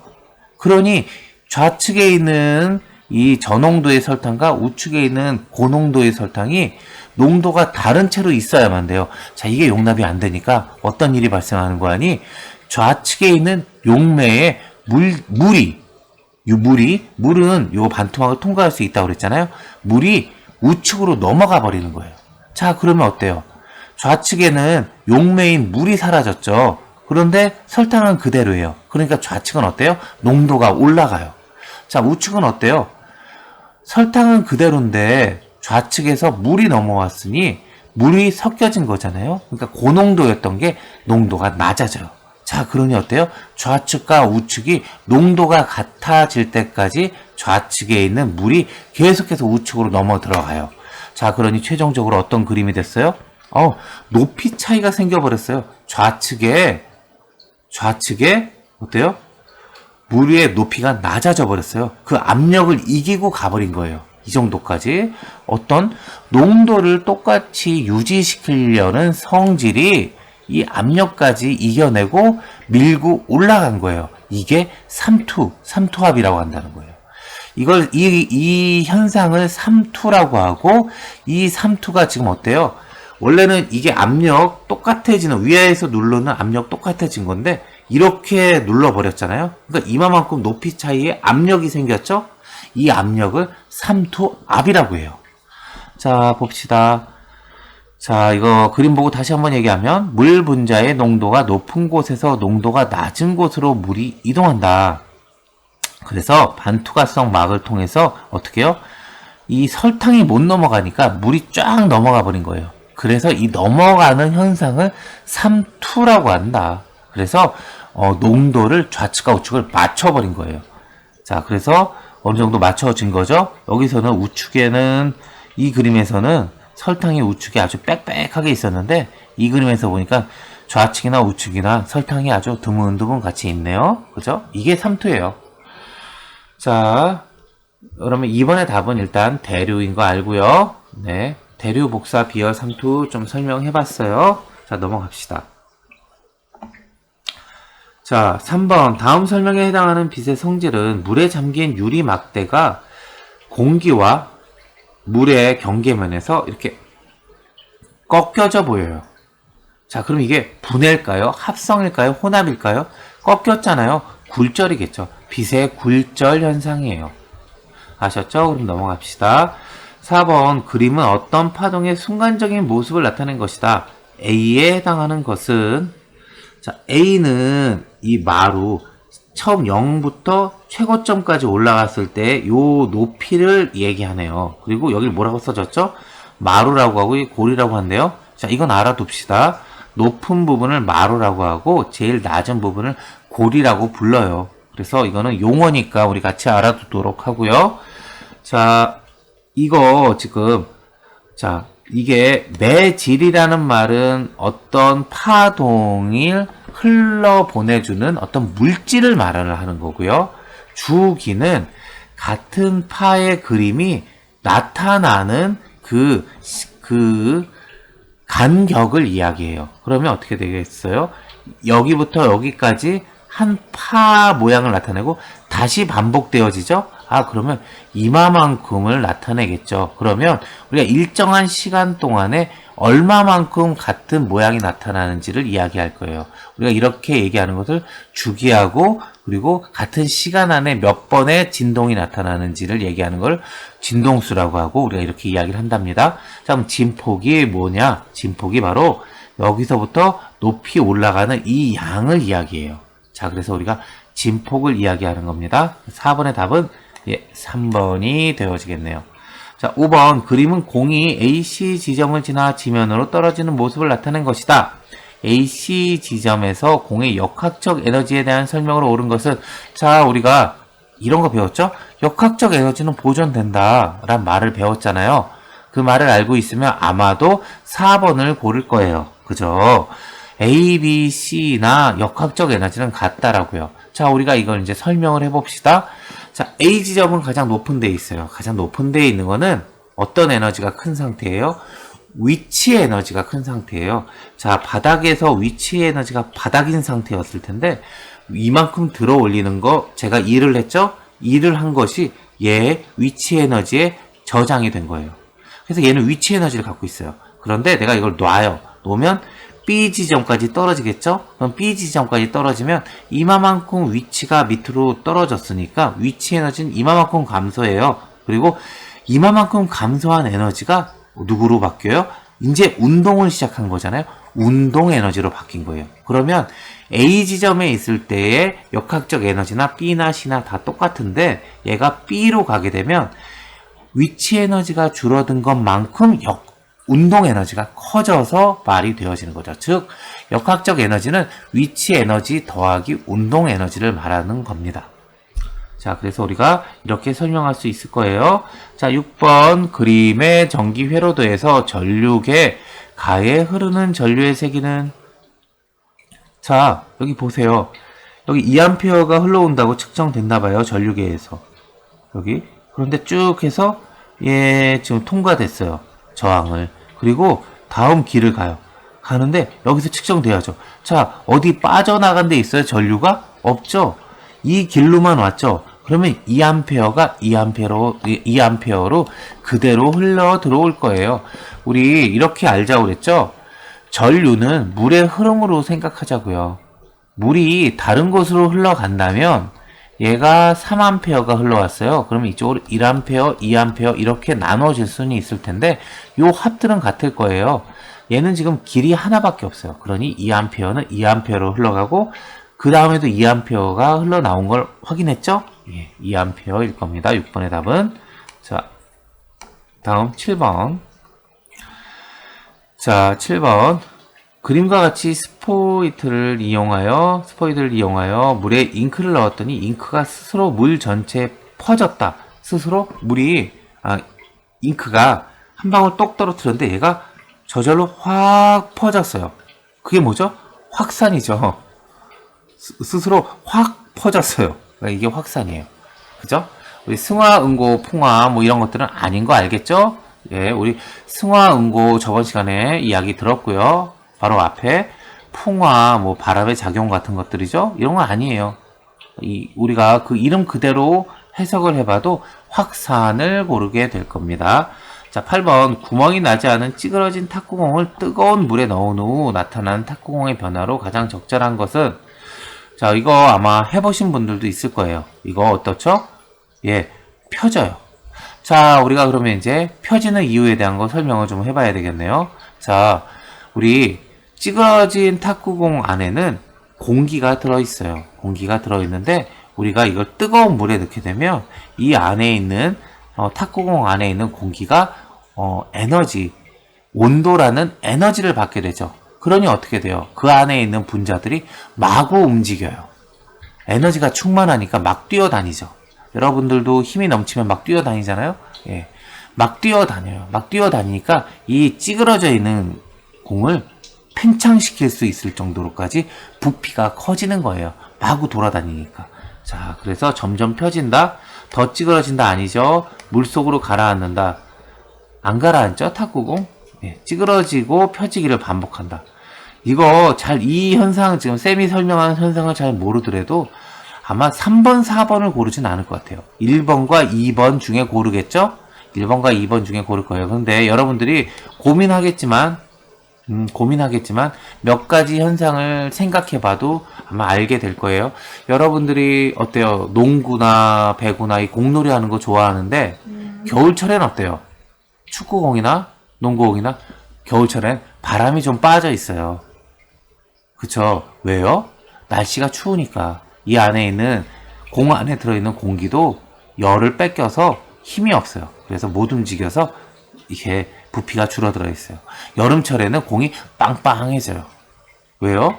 그러니 좌측에 있는 이 저농도의 설탕과 우측에 있는 고농도의 설탕이 농도가 다른 채로 있어야만 돼요. 자, 이게 용납이 안 되니까 어떤 일이 발생하는 거 아니? 좌측에 있는 용매에 물은 요 반토막을 통과할 수 있다고 그랬잖아요. 물이 우측으로 넘어가 버리는 거예요. 자, 그러면 어때요? 좌측에는 용매인 물이 사라졌죠. 그런데 설탕은 그대로예요. 그러니까 좌측은 어때요? 농도가 올라가요. 자, 우측은 어때요? 설탕은 그대로인데 좌측에서 물이 넘어왔으니 물이 섞여진 거잖아요. 그러니까 고농도였던 게 농도가 낮아져요. 자, 그러니 어때요? 좌측과 우측이 농도가 같아질 때까지 좌측에 있는 물이 계속해서 우측으로 넘어 들어가요. 자, 그러니 최종적으로 어떤 그림이 됐어요? 높이 차이가 생겨버렸어요. 좌측에 어때요? 물의 높이가 낮아져 버렸어요. 그 압력을 이기고 가버린 거예요. 이 정도까지. 어떤 농도를 똑같이 유지시키려는 성질이 이 압력까지 이겨내고 밀고 올라간 거예요. 이게 삼투합이라고 한다는 거예요. 이 현상을 삼투라고 하고, 이 삼투가 지금 어때요? 원래는 이게 압력 똑같아지는, 위에서 누르는 압력 똑같아진 건데 이렇게 눌러버렸잖아요. 그러니까 이마만큼 높이 차이에 압력이 생겼죠. 이 압력을 삼투압이라고 해요. 자, 봅시다. 자, 이거 그림 보고 다시 한번 얘기하면, 물 분자의 농도가 높은 곳에서 농도가 낮은 곳으로 물이 이동한다. 그래서 반투과성 막을 통해서 어떻게 해요? 이 설탕이 못 넘어가니까 물이 쫙 넘어가 버린 거예요. 그래서 이 넘어가는 현상을 삼투라고 한다. 그래서 농도를 좌측과 우측을 맞춰버린 거예요. 자, 그래서 어느 정도 맞춰진 거죠. 여기서는 우측에는, 이 그림에서는 설탕이 우측에 아주 빽빽하게 있었는데 이 그림에서 보니까 좌측이나 우측이나 설탕이 아주 드문드문 같이 있네요. 그죠? 이게 삼투예요. 자, 그러면 이번에 답은 일단 대류인 거 알고요. 네, 대류, 복사, 비열, 삼투 좀 설명해봤어요. 자, 넘어갑시다. 자, 3번. 다음 설명에 해당하는 빛의 성질은 물에 잠긴 유리 막대가 공기와 물의 경계면에서 이렇게 꺾여져 보여요. 자, 그럼 이게 분해일까요? 합성일까요? 혼합일까요? 꺾였잖아요. 굴절이겠죠. 빛의 굴절 현상이에요. 아셨죠? 그럼 넘어갑시다. 4번. 그림은 어떤 파동의 순간적인 모습을 나타낸 것이다. A에 해당하는 것은, 자, A는 이 마루, 처음 0부터 최고점까지 올라갔을 때 요 높이를 얘기하네요. 그리고 여기 뭐라고 써졌죠? 마루라고 하고 이 고리라고 한대요. 자, 이건 알아둡시다. 높은 부분을 마루라고 하고 제일 낮은 부분을 고리라고 불러요. 그래서 이거는 용어니까 우리 같이 알아두도록 하고요. 자, 이거 지금, 자, 이게 매질이라는 말은 어떤 파동을 흘러보내주는 어떤 물질을 말을 하는 거고요. 주기는 같은 파의 그림이 나타나는 그 간격을 이야기해요. 그러면 어떻게 되겠어요? 여기부터 여기까지 한 파 모양을 나타내고 다시 반복되어지죠? 아, 그러면 이마만큼을 나타내겠죠. 그러면 우리가 일정한 시간 동안에 얼마만큼 같은 모양이 나타나는지를 이야기할 거예요. 우리가 이렇게 얘기하는 것을 주기하고, 그리고 같은 시간 안에 몇 번의 진동이 나타나는지를 얘기하는 걸 진동수라고 하고, 우리가 이렇게 이야기를 한답니다. 자, 그럼 진폭이 뭐냐? 진폭이 바로 여기서부터 높이 올라가는 이 양을 이야기해요. 자, 그래서 우리가 진폭을 이야기하는 겁니다. 4번의 답은 3번이 되어지겠네요. 자, 5번. 그림은 공이 AC 지점을 지나 지면으로 떨어지는 모습을 나타낸 것이다. AC 지점에서 공의 역학적 에너지에 대한 설명으로 옳은 것은, 자, 우리가 이런 거 배웠죠? 역학적 에너지는 보존된다 라는 말을 배웠잖아요. 그 말을 알고 있으면 아마도 4번을 고를 거예요. 그죠? A, B, C나 역학적 에너지는 같다라고요. 자, 우리가 이걸 이제 설명을 해봅시다. 자, A 지점은 가장 높은 데에 있어요. 가장 높은 데에 있는 거는 어떤 에너지가 큰 상태예요? 위치 에너지가 큰 상태예요. 자, 바닥에서 위치 에너지가 바닥인 상태였을 텐데 이만큼 들어 올리는 거 제가 일을 했죠? 일을 한 것이 얘의 위치 에너지에 저장이 된 거예요. 그래서 얘는 위치 에너지를 갖고 있어요. 그런데 내가 이걸 놔요. 놓으면 B 지점까지 떨어지겠죠? 그럼 B 지점까지 떨어지면 이마만큼 위치가 밑으로 떨어졌으니까 위치 에너지는 이마만큼 감소해요. 그리고 이마만큼 감소한 에너지가 누구로 바뀌어요? 이제 운동을 시작한 거잖아요. 운동 에너지로 바뀐 거예요. 그러면 A 지점에 있을 때의 역학적 에너지나 B나 C나 다 똑같은데 얘가 B로 가게 되면 위치 에너지가 줄어든 것만큼 운동 에너지가 커져서 말이 되어지는 거죠. 즉, 역학적 에너지는 위치 에너지 더하기 운동 에너지를 말하는 겁니다. 자, 그래서 우리가 이렇게 설명할 수 있을 거예요. 자, 6번. 그림의 전기 회로도에서 전류계 가에 흐르는 전류의 세기는, 자, 여기 보세요. 여기 2A가 흘러온다고 측정됐나 봐요. 전류계에서. 여기. 그런데 쭉 해서 지금 통과됐어요. 저항을. 그리고 다음 길을 가요. 가는데 여기서 측정돼야죠. 자, 어디 빠져나간 데 있어요? 전류가? 없죠. 이 길로만 왔죠. 그러면 2A가 2A로 그대로 흘러 들어올 거예요. 우리 이렇게 알자고 그랬죠? 전류는 물의 흐름으로 생각하자고요. 물이 다른 곳으로 흘러간다면 얘가 3A가 흘러왔어요. 그러면 이쪽으로 1A, 2A 이렇게 나눠질 수는 있을 텐데 요 합들은 같을 거예요. 얘는 지금 길이 하나밖에 없어요. 그러니 2A는 2A로 흘러가고 그 다음에도 2A가 흘러나온 걸 확인했죠? 예, 2A일 겁니다. 6번의 답은. 자, 다음 7번. 자, 7번. 그림과 같이 스포이트를 이용하여 물에 잉크를 넣었더니 잉크가 스스로 물 전체에 퍼졌다. 스스로 잉크가 한 방울 똑 떨어뜨렸는데 얘가 저절로 확 퍼졌어요. 그게 뭐죠? 확산이죠. 스스로 확 퍼졌어요. 그러니까 이게 확산이에요. 그죠? 우리 승화, 응고, 풍화 뭐 이런 것들은 아닌 거 알겠죠? 예, 우리 승화, 응고 저번 시간에 이야기 들었고요. 바로 앞에 풍화, 뭐 바람의 작용 같은 것들이죠. 이런 건 아니에요. 우리가 그 이름 그대로 해석을 해봐도 확산을 고르게 될 겁니다. 자, 8번. 구멍이 나지 않은 찌그러진 탁구공을 뜨거운 물에 넣은 후 나타나는 탁구공의 변화로 가장 적절한 것은, 자, 이거 아마 해보신 분들도 있을 거예요. 이거 어떻죠? 예, 펴져요. 자, 우리가 그러면 이제 펴지는 이유에 대한 거 설명을 좀 해봐야 되겠네요. 자, 우리 찌그러진 탁구공 안에는 공기가 들어있어요. 공기가 들어있는데 우리가 이걸 뜨거운 물에 넣게 되면 이 안에 있는 탁구공 안에 있는 공기가 온도라는 에너지를 받게 되죠. 그러니 어떻게 돼요? 그 안에 있는 분자들이 마구 움직여요. 에너지가 충만하니까 막 뛰어다니죠. 여러분들도 힘이 넘치면 막 뛰어다니잖아요. 예, 막 뛰어다녀요. 막 뛰어다니니까 이 찌그러져 있는 공을 팽창시킬 수 있을 정도로까지 부피가 커지는 거예요. 마구 돌아다니니까. 자, 그래서 점점 펴진다. 더 찌그러진다 아니죠. 물속으로 가라앉는다. 안 가라앉죠? 탁구공. 예, 찌그러지고 펴지기를 반복한다. 이 현상, 지금 쌤이 설명하는 현상을 잘 모르더라도 아마 3번, 4번을 고르진 않을 것 같아요. 1번과 2번 중에 고르겠죠? 1번과 2번 중에 고를 거예요. 근데 여러분들이 고민하겠지만 몇 가지 현상을 생각해 봐도 아마 알게 될 거예요. 여러분들이 어때요? 농구나 배구나 이 공놀이 하는 거 좋아하는데 겨울철엔 어때요? 축구공이나 농구공이나 겨울철엔 바람이 좀 빠져 있어요. 그쵸? 왜요? 날씨가 추우니까 이 안에 있는 공 안에 들어있는 공기도 열을 뺏겨서 힘이 없어요. 그래서 못 움직여서 이게 부피가 줄어들어 있어요. 여름철에는 공이 빵빵해져요. 왜요?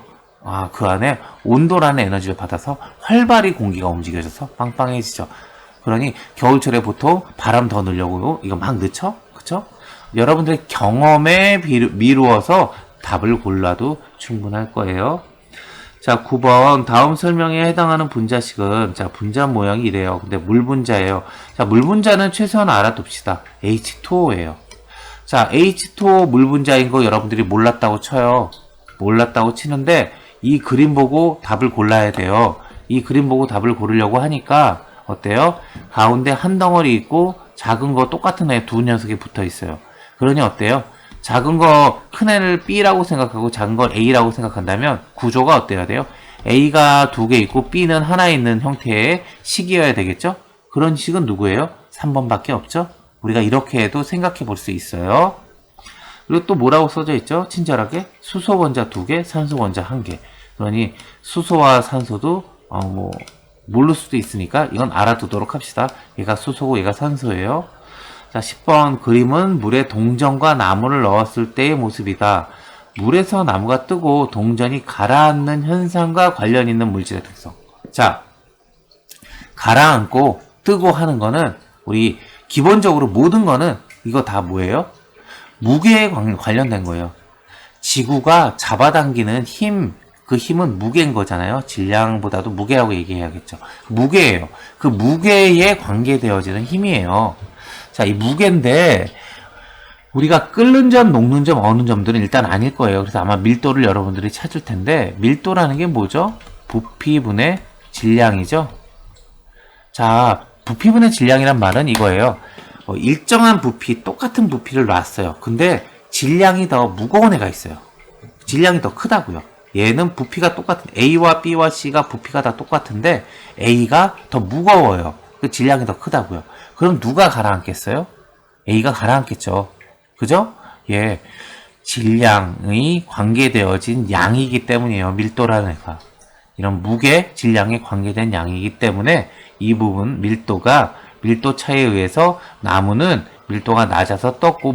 그 안에 온도라는 에너지를 받아서 활발히 공기가 움직여져서 빵빵해지죠. 그러니 겨울철에 보통 바람 더 넣으려고 이거 막 넣죠? 그쵸? 여러분들의 경험에 미루어서 답을 골라도 충분할 거예요. 자, 9번. 다음 설명에 해당하는 분자식은, 자, 분자 모양이 이래요. 근데 물분자예요. 자, 물분자는 최소한 알아둡시다. H2O예요. 자, H2O 물분자인 거 여러분들이 몰랐다고 쳐요. 몰랐다고 치는데, 이 그림 보고 답을 골라야 돼요. 이 그림 보고 답을 고르려고 하니까, 어때요? 가운데 한 덩어리 있고, 작은 거 똑같은 애 두 녀석이 붙어 있어요. 그러니 어때요? 작은 거 큰 애를 B라고 생각하고 작은 걸 A라고 생각한다면 구조가 어때야 돼요? A가 두 개 있고 B는 하나 있는 형태의 식이어야 되겠죠? 그런 식은 누구예요? 3번밖에 없죠? 우리가 이렇게 해도 생각해 볼 수 있어요. 그리고 또 뭐라고 써져 있죠? 친절하게 수소 원자 2개, 산소 원자 1개. 그러니 수소와 산소도 모를 수도 있으니까 이건 알아두도록 합시다. 얘가 수소고 얘가 산소예요. 자, 10번. 그림은 물에 동전과 나무를 넣었을 때의 모습이다. 물에서 나무가 뜨고 동전이 가라앉는 현상과 관련 있는 물질의 특성. 자, 가라앉고 뜨고 하는 거는 우리 기본적으로 모든 거는 이거 다 뭐예요? 무게에 관련된 거예요. 지구가 잡아당기는 힘, 그 힘은 무게인 거잖아요. 질량보다도 무게라고 얘기해야겠죠. 무게예요. 그 무게에 관계되어지는 힘이에요. 자, 이 무게인데 우리가 끓는 점, 녹는 점, 어는 점들은 일단 아닐 거예요. 그래서 아마 밀도를 여러분들이 찾을 텐데 밀도라는 게 뭐죠? 부피분의 질량이죠. 자, 부피분의 질량이란 말은 이거예요. 일정한 부피, 똑같은 부피를 놨어요. 근데 질량이 더 무거운 애가 있어요. 질량이 더 크다고요. 얘는 부피가 똑같은, A와 B와 C가 부피가 다 똑같은데 A가 더 무거워요. 그 질량이 더 크다고요. 그럼 누가 가라앉겠어요? A가 가라앉겠죠. 그죠? 예. 질량이 관계되어진 양이기 때문이에요. 밀도라는 애가. 이런 무게, 질량에 관계된 양이기 때문에 이 부분 밀도 차이에 의해서 나무는 밀도가 낮아서 떴고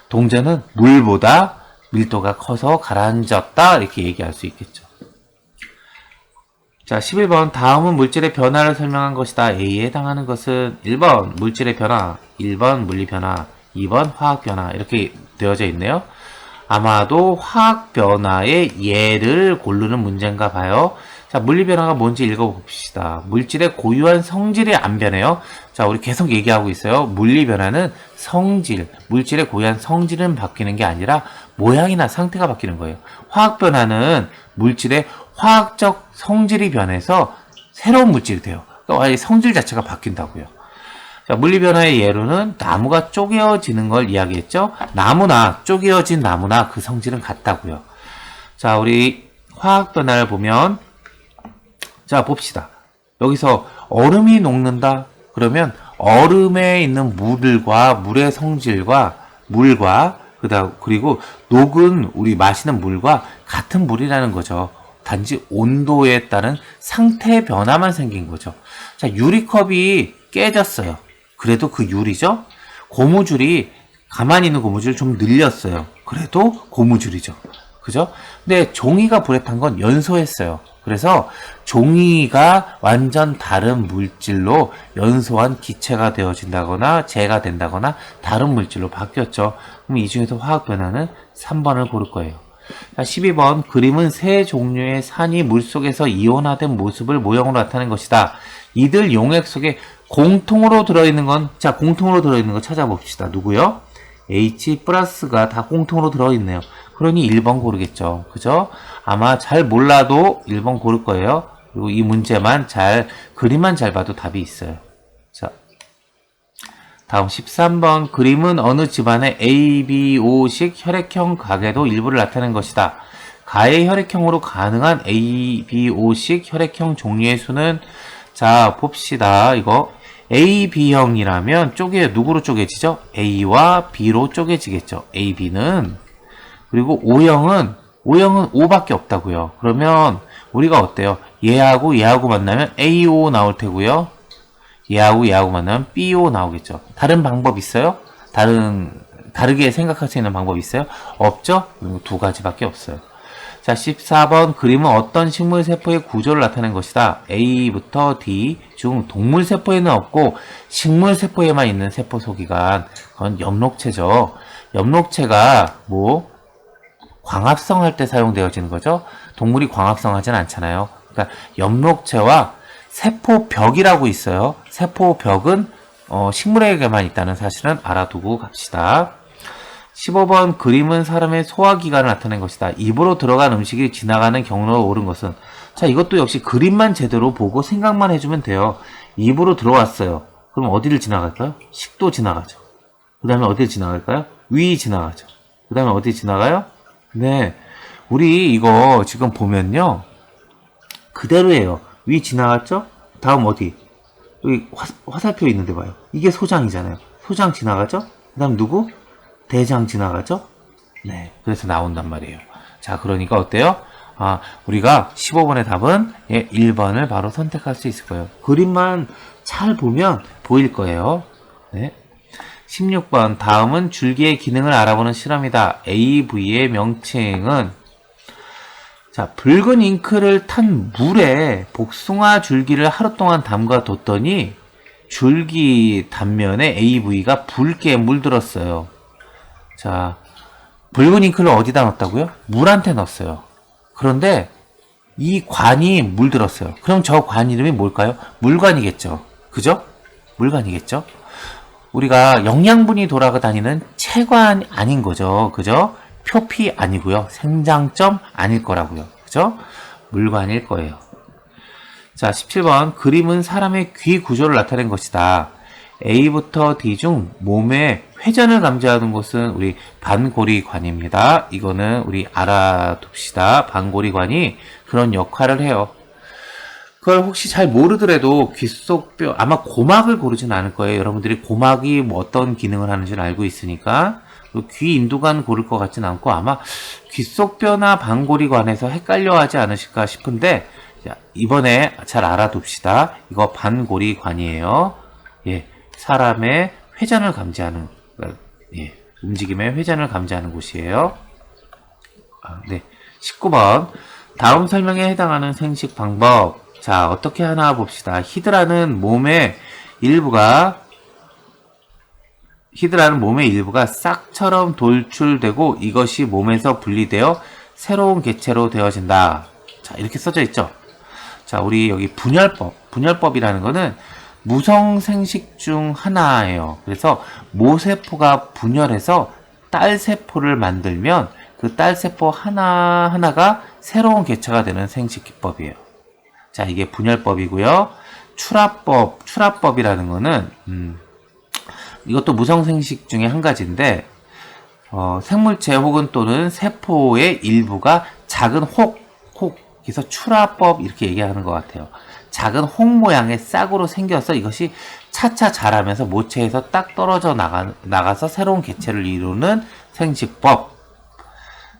동전은 물보다 밀도가 커서 가라앉았다 이렇게 얘기할 수 있겠죠. 자, 11번 다음은 물질의 변화를 설명한 것이다. A에 해당하는 것은 1번 물질의 변화, 1번 물리 변화, 2번 화학 변화 이렇게 되어져 있네요. 아마도 화학 변화의 예를 고르는 문제인가 봐요. 자, 물리 변화가 뭔지 읽어봅시다. 물질의 고유한 성질이 안 변해요. 자, 우리 계속 얘기하고 있어요. 물리 변화는 물질의 고유한 성질은 바뀌는 게 아니라 모양이나 상태가 바뀌는 거예요. 화학 변화는 물질의 화학적 성질이 변해서 새로운 물질이 돼요. 그러니까 성질 자체가 바뀐다고요. 자, 물리 변화의 예로는 나무가 쪼개어지는 걸 이야기했죠. 쪼개어진 나무나 그 성질은 같다고요. 자, 우리 화학 변화를 보면 자, 봅시다. 여기서 얼음이 녹는다. 그러면 얼음에 있는 물의 성질과 그리고 녹은 우리 마시는 물과 같은 물이라는 거죠. 단지 온도에 따른 상태 변화만 생긴 거죠. 자, 유리컵이 깨졌어요. 그래도 그 유리죠? 가만히 있는 고무줄이 좀 늘렸어요. 그래도 고무줄이죠. 그죠? 근데 종이가 불에 탄 건 연소했어요. 그래서 종이가 완전 다른 물질로 연소한 기체가 되어진다거나 재가 된다거나 다른 물질로 바뀌었죠. 그럼 이 중에서 화학 변화는 3번을 고를 거예요. 자, 12번 그림은 세 종류의 산이 물속에서 이온화된 모습을 모형으로 나타낸 것이다. 이들 용액 속에 공통으로 들어있는 건 공통으로 들어있는 거 찾아봅시다. 누구요? H+가 다 공통으로 들어있네요. 그러니 1번 고르겠죠. 그죠? 아마 잘 몰라도 1번 고를 거예요. 그리고 이 문제만 그림만 잘 봐도 답이 있어요. 자, 다음 13번 그림은 어느 집안의 ABO식 혈액형 가계도 일부를 나타낸 것이다. 가의 혈액형으로 가능한 ABO식 혈액형 종류의 수는 자, 봅시다. 이거 AB형이라면 누구로 쪼개지죠? A와 B로 쪼개지겠죠. AB는. 그리고 O형은 5밖에 없다고요. 그러면 우리가 어때요? 얘하고 만나면 AO 나올 테고요. 얘하고 만나면 BO 나오겠죠. 다른 방법 있어요? 다르게 생각할 수 있는 방법 있어요? 없죠? 두 가지밖에 없어요. 자, 14번 그림은 어떤 식물 세포의 구조를 나타낸 것이다. A부터 D 중 동물 세포에는 없고 식물 세포에만 있는 세포 소기관. 그건 엽록체죠. 엽록체가 광합성 할 때 사용되어지는 거죠. 동물이 광합성 하진 않잖아요. 그러니까 엽록체와 세포벽이라고 있어요. 세포벽은 식물에게만 있다는 사실은 알아두고 갑시다. 15번 그림은 사람의 소화기관을 나타낸 것이다. 입으로 들어간 음식이 지나가는 경로로 옳은 것은 자, 이것도 역시 그림만 제대로 보고 생각만 해주면 돼요. 입으로 들어왔어요. 그럼 어디를 지나갈까요? 식도 지나가죠. 그 다음에 어디를 지나갈까요? 위 지나가죠. 그 다음에 어디 지나가요? 네, 우리 이거 지금 보면요 그대로예요. 위 지나갔죠? 다음 어디? 여기 화살표 있는데 봐요. 이게 소장이잖아요. 소장 지나가죠? 그 다음 누구? 대장 지나가죠? 네, 그래서 나온단 말이에요. 자, 그러니까 어때요? 우리가 15번의 답은 1번을 바로 선택할 수 있을 거예요. 그림만 잘 보면 보일 거예요. 네. 16번 다음은 줄기의 기능을 알아보는 실험이다. AV의 명칭은 자, 붉은 잉크를 탄 물에 복숭아 줄기를 하루 동안 담가 뒀더니 줄기 단면에 AV가 붉게 물들었어요. 자, 붉은 잉크를 어디다 넣었다고요? 물한테 넣었어요. 그런데 이 관이 물들었어요. 그럼 저 관 이름이 뭘까요? 물관이겠죠. 그죠? 물관이겠죠? 우리가 영양분이 돌아다니는 체관 아닌 거죠. 그죠? 표피 아니고요. 생장점 아닐 거라고요. 그죠? 물관일 거예요. 자, 17번. 그림은 사람의 귀 구조를 나타낸 것이다. A부터 D 중 몸의 회전을 감지하는 곳은 우리 반고리관입니다. 이거는 우리 알아둡시다. 반고리관이 그런 역할을 해요. 그걸 혹시 잘 모르더라도 귓속뼈, 아마 고막을 고르진 않을 거예요. 여러분들이 고막이 뭐 어떤 기능을 하는지는 알고 있으니까. 귀 인두관 고를 것 같진 않고 아마 귓속뼈나 반고리관에서 헷갈려 하지 않으실까 싶은데, 자, 이번에 잘 알아둡시다. 이거 반고리관이에요. 예, 사람의 회전을 감지하는, 예, 움직임의 회전을 감지하는 곳이에요. 네. 19번. 다음 설명에 해당하는 생식 방법. 자, 어떻게 하나 봅시다. 히드라는 몸의 일부가 싹처럼 돌출되고 이것이 몸에서 분리되어 새로운 개체로 되어진다. 자, 이렇게 써져 있죠. 자, 우리 여기 분열법이라는 거는 무성생식 중 하나예요. 그래서 모세포가 분열해서 딸세포를 만들면 그 딸세포 하나하나가 새로운 개체가 되는 생식 기법이에요. 자, 이게 분열법이고요. 출합법이라는 거는 이것도 무성생식 중에 한 가지인데 생물체 혹은 또는 세포의 일부가 작은 그래서 출합법 이렇게 얘기하는 것 같아요. 작은 혹 모양의 싹으로 생겨서 이것이 차차 자라면서 모체에서 딱 떨어져 나가서 새로운 개체를 이루는 생식법.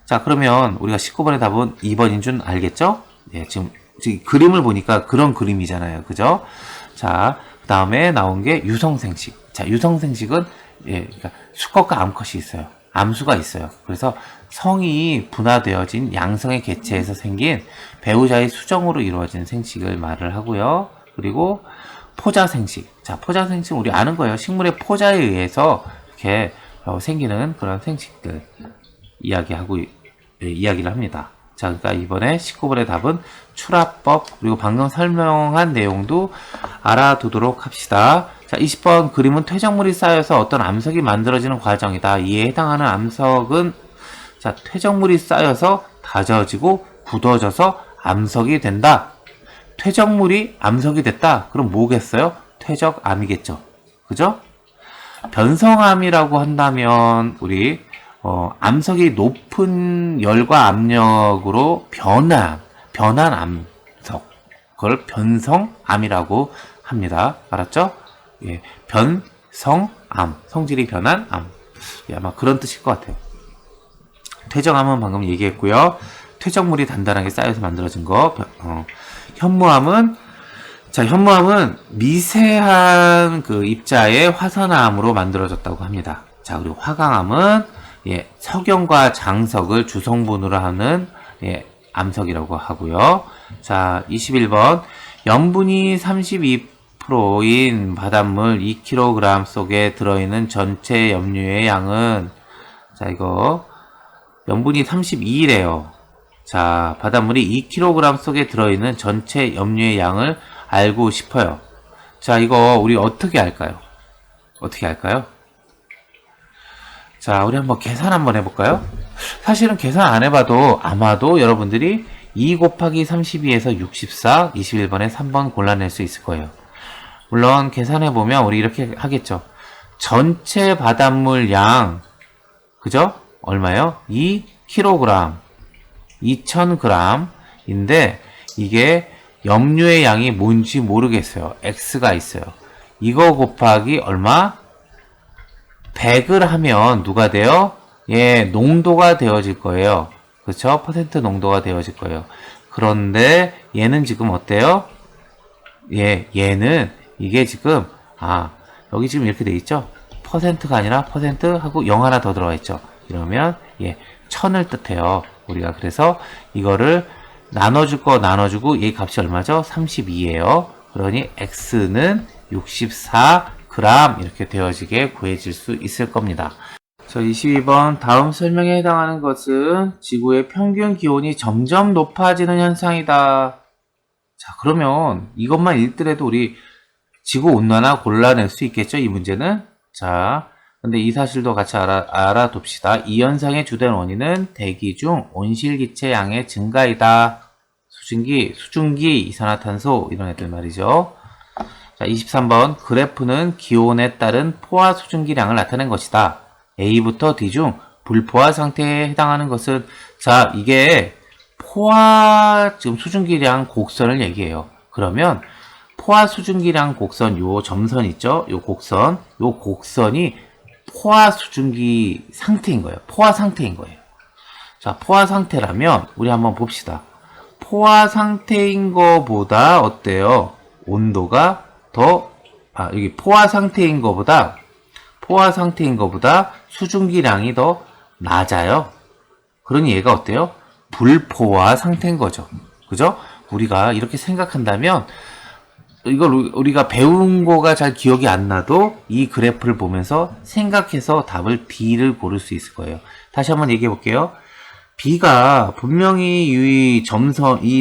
자, 그러면 우리가 19번의 답은 2번인 줄 알겠죠? 예, 지금 그림을 보니까 그런 그림이잖아요. 그죠? 자, 그 다음에 나온 게 유성생식. 자, 유성생식은, 예, 그러니까 수컷과 암컷이 있어요. 암수가 있어요. 그래서 성이 분화되어진 양성의 개체에서 생긴 배우자의 수정으로 이루어진 생식을 말을 하고요. 그리고 포자생식. 자, 포자생식은 우리 아는 거예요. 식물의 포자에 의해서 이렇게 생기는 그런 생식들 이야기를 합니다. 자, 그러니까 이번에 19번의 답은 출합법, 그리고 방금 설명한 내용도 알아두도록 합시다. 자, 20번. 그림은 퇴적물이 쌓여서 어떤 암석이 만들어지는 과정이다. 이에 해당하는 암석은, 자, 퇴적물이 쌓여서 다져지고 굳어져서 암석이 된다. 퇴적물이 암석이 됐다. 그럼 뭐겠어요? 퇴적암이겠죠. 그죠? 변성암이라고 한다면 우리 암석이 높은 열과 압력으로 변한 암석, 그걸 변성암이라고 합니다. 알았죠? 예, 변성암, 성질이 변한 암. 예, 아마 그런 뜻일 것 같아요. 퇴적암은 방금 얘기했고요. 퇴적물이 단단하게 쌓여서 만들어진 거. 현무암은, 자, 현무암은 미세한 그 입자의 화산암으로 만들어졌다고 합니다. 자, 그리고 화강암은, 예, 석영과 장석을 주성분으로 하는, 예, 암석이라고 하고요. 자, 21번. 염분이 32%인 바닷물 2kg 속에 들어있는 전체 염류의 양은, 자, 이거 염분이 32래요. 자, 바닷물이 2kg 속에 들어있는 전체 염류의 양을 알고 싶어요. 자, 이거 우리 어떻게 할까요? 어떻게 할까요? 자, 우리 한번 계산 한번 해볼까요? 사실은 계산 안 해봐도 아마도 여러분들이 2 곱하기 32에서 64, 21번에 3번 골라낼 수 있을 거예요. 물론 계산해보면 우리 이렇게 하겠죠. 전체 바닷물 양, 그죠? 얼마요? 2kg, 2000g인데 이게 염류의 양이 뭔지 모르겠어요. X가 있어요. 이거 곱하기 얼마? 100을 하면 누가 돼요? 예, 농도가 되어질 거예요. 그렇죠? 퍼센트 농도가 되어질 거예요. 그런데 얘는 지금 어때요? 예, 얘는 이게 지금 여기 지금 이렇게 돼 있죠? 퍼센트가 아니라 퍼센트 하고 0 하나 더 들어가 있죠. 이러면 예, 1000을 뜻해요. 우리가 그래서 이거를 나눠주고 얘 값이 얼마죠? 32예요. 그러니 X는 64g 이렇게 되어지게 구해질 수 있을 겁니다. 자, 22번. 다음 설명에 해당하는 것은 지구의 평균 기온이 점점 높아지는 현상이다. 자, 그러면 이것만 읽더라도 우리 지구 온난화 골라낼 수 있겠죠? 이 문제는. 자, 근데 이 사실도 같이 알아둡시다. 이 현상의 주된 원인은 대기 중 온실기체 양의 증가이다. 수증기, 이산화탄소 이런 애들 말이죠. 자, 23번 그래프는 기온에 따른 포화 수증기량을 나타낸 것이다. A부터 D 중 불포화 상태에 해당하는 것은 자, 이게 포화 지금 수증기량 곡선을 얘기해요. 그러면 포화 수증기량 곡선 요 점선 있죠? 요 곡선이 포화 수증기 상태인 거예요. 포화 상태인 거예요. 자, 포화 상태라면 우리 한번 봅시다. 포화 상태인 거보다 어때요? 온도가 여기 포화 상태인 거보다 수증기량이 더 낮아요. 그러니 얘가 어때요? 불포화 상태인 거죠. 그죠? 우리가 이렇게 생각한다면 이걸 우리가 배운 거가 잘 기억이 안 나도 이 그래프를 보면서 생각해서 답을 B를 고를 수 있을 거예요. 다시 한번 얘기해 볼게요. B가 분명히 이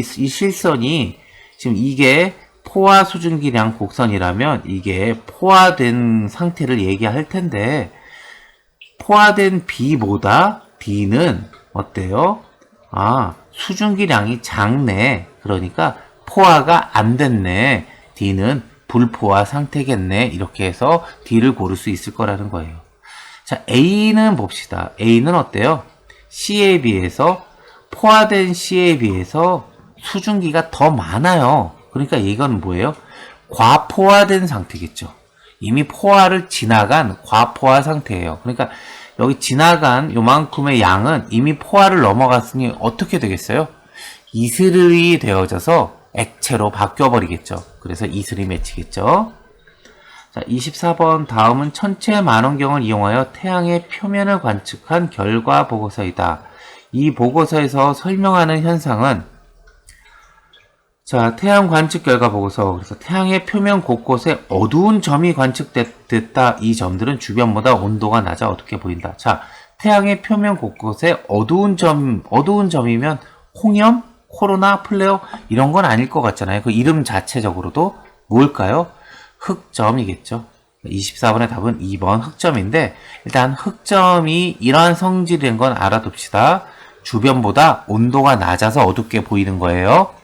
실선이 지금 이게 포화 수증기량 곡선이라면 이게 포화된 상태를 얘기할 텐데 포화된 B보다 D는 어때요? 아, 수증기량이 작네. 그러니까 포화가 안 됐네. D는 불포화 상태겠네. 이렇게 해서 D를 고를 수 있을 거라는 거예요. 자, A는 봅시다. A는 어때요? C에 비해서 포화된 C에 비해서 수증기가 더 많아요. 그러니까 이건 뭐예요? 과포화된 상태겠죠. 이미 포화를 지나간 과포화 상태예요. 그러니까 여기 지나간 요만큼의 양은 이미 포화를 넘어갔으니 어떻게 되겠어요? 이슬이 되어져서 액체로 바뀌어버리겠죠. 그래서 이슬이 맺히겠죠. 자, 24번 다음은 천체 만원경을 이용하여 태양의 표면을 관측한 결과 보고서이다. 이 보고서에서 설명하는 현상은 자, 태양 관측 결과 보고서. 그래서 태양의 표면 곳곳에 어두운 점이 관측됐다. 이 점들은 주변보다 온도가 낮아 어둡게 보인다. 자, 태양의 표면 곳곳에 어두운 점이면 홍염, 코로나, 플레어 이런 건 아닐 것 같잖아요. 그 이름 자체적으로도 뭘까요? 흑점이겠죠. 24번의 답은 2번 흑점인데 일단 흑점이 이러한 성질인 건 알아둡시다. 주변보다 온도가 낮아서 어둡게 보이는 거예요.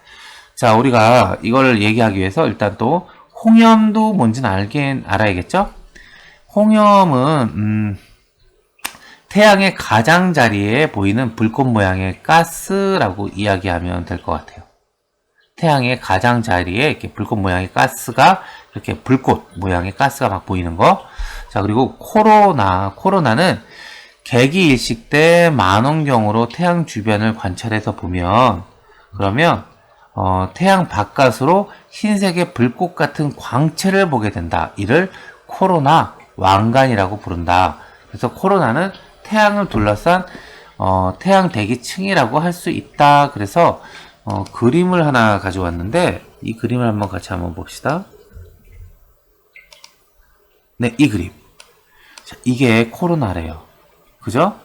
자, 우리가 이걸 얘기하기 위해서 일단 또 홍염도 뭔지는 알아야겠죠? 홍염은 태양의 가장자리에 보이는 불꽃 모양의 가스라고 이야기하면 될 것 같아요. 태양의 가장자리에 이렇게 불꽃 모양의 가스가 이렇게 불꽃 모양의 가스가 막 보이는 거. 자, 그리고 코로나는 개기일식 때 만원경으로 태양 주변을 관찰해서 보면 그러면 태양 바깥으로 흰색의 불꽃 같은 광채를 보게 된다. 이를 코로나 왕관이라고 부른다. 그래서 코로나는 태양을 둘러싼 태양 대기층이라고 할 수 있다. 그래서 그림을 하나 가져왔는데 이 그림을 한번 봅시다. 네, 이 그림. 자, 이게 코로나래요. 그죠?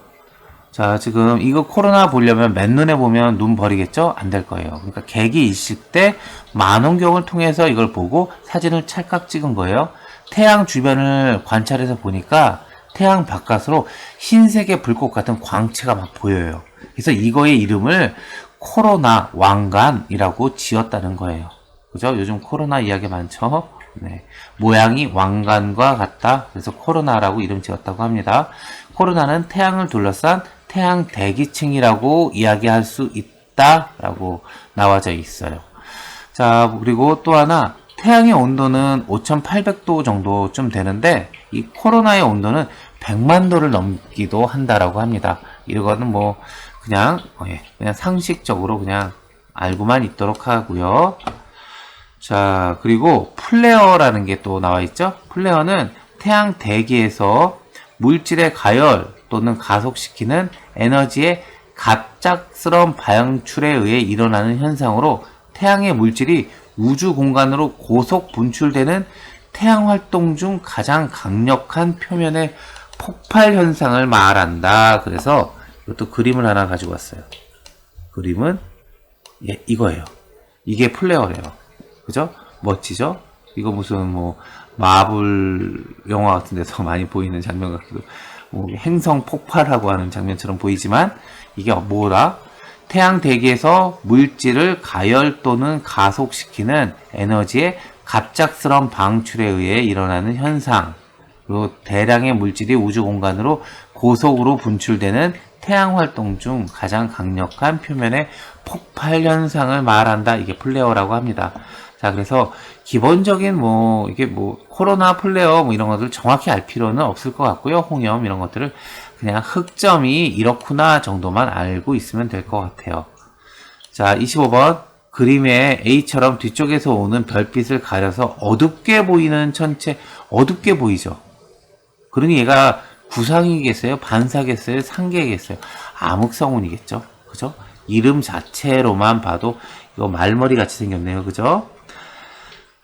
자, 지금 이거 코로나 보려면 맨눈에 보면 눈 버리겠죠? 안 될 거예요. 그러니까 개기일식 때 만원경을 통해서 이걸 보고 사진을 찰칵 찍은 거예요. 태양 주변을 관찰해서 보니까 태양 바깥으로 흰색의 불꽃 같은 광채가 막 보여요. 그래서 이거의 이름을 코로나 왕관이라고 지었다는 거예요. 그죠? 요즘 코로나 이야기 많죠? 네. 모양이 왕관과 같다. 그래서 코로나라고 이름 지었다고 합니다. 코로나는 태양을 둘러싼 태양 대기층이라고 이야기할 수 있다라고 나와져 있어요. 자, 그리고 또 하나 태양의 온도는 5800도 정도쯤 되는데 이 코로나의 온도는 100만 도를 넘기도 한다라고 합니다. 이거는 뭐 그냥 상식적으로 그냥 알고만 있도록 하고요. 자, 그리고 플레어라는 게 또 나와 있죠. 플레어는 태양 대기에서 물질의 가열 또는 가속시키는 에너지의 갑작스러운 방출에 의해 일어나는 현상으로 태양의 물질이 우주 공간으로 고속 분출되는 태양 활동 중 가장 강력한 표면의 폭발 현상을 말한다. 그래서 이것도 그림을 하나 가지고 왔어요. 그림은 이거예요. 이게 플레어래요. 그죠? 멋지죠? 이거 무슨 뭐 마블 영화 같은 데서 많이 보이는 장면 같기도, 뭐 행성 폭발하고 하는 장면처럼 보이지만 이게 뭐라? 태양 대기에서 물질을 가열 또는 가속시키는 에너지의 갑작스런 방출에 의해 일어나는 현상, 그리고 대량의 물질이 우주 공간으로 고속으로 분출되는 태양 활동 중 가장 강력한 표면의 폭발 현상을 말한다. 이게 플레어라고 합니다. 자, 그래서 기본적인 이게 코로나 플레어 이런 것들 정확히 알 필요는 없을 것 같고요. 홍염 이런 것들을 그냥 흑점이 이렇구나 정도만 알고 있으면 될 것 같아요. 자, 25번. 그림에 A처럼 뒤쪽에서 오는 별빛을 가려서 어둡게 보이는 천체, 어둡게 보이죠? 그러니 얘가 구상이겠어요? 반사겠어요? 상계겠어요? 암흑성운이겠죠? 그죠? 이름 자체로만 봐도 이거 말머리 같이 생겼네요. 그죠?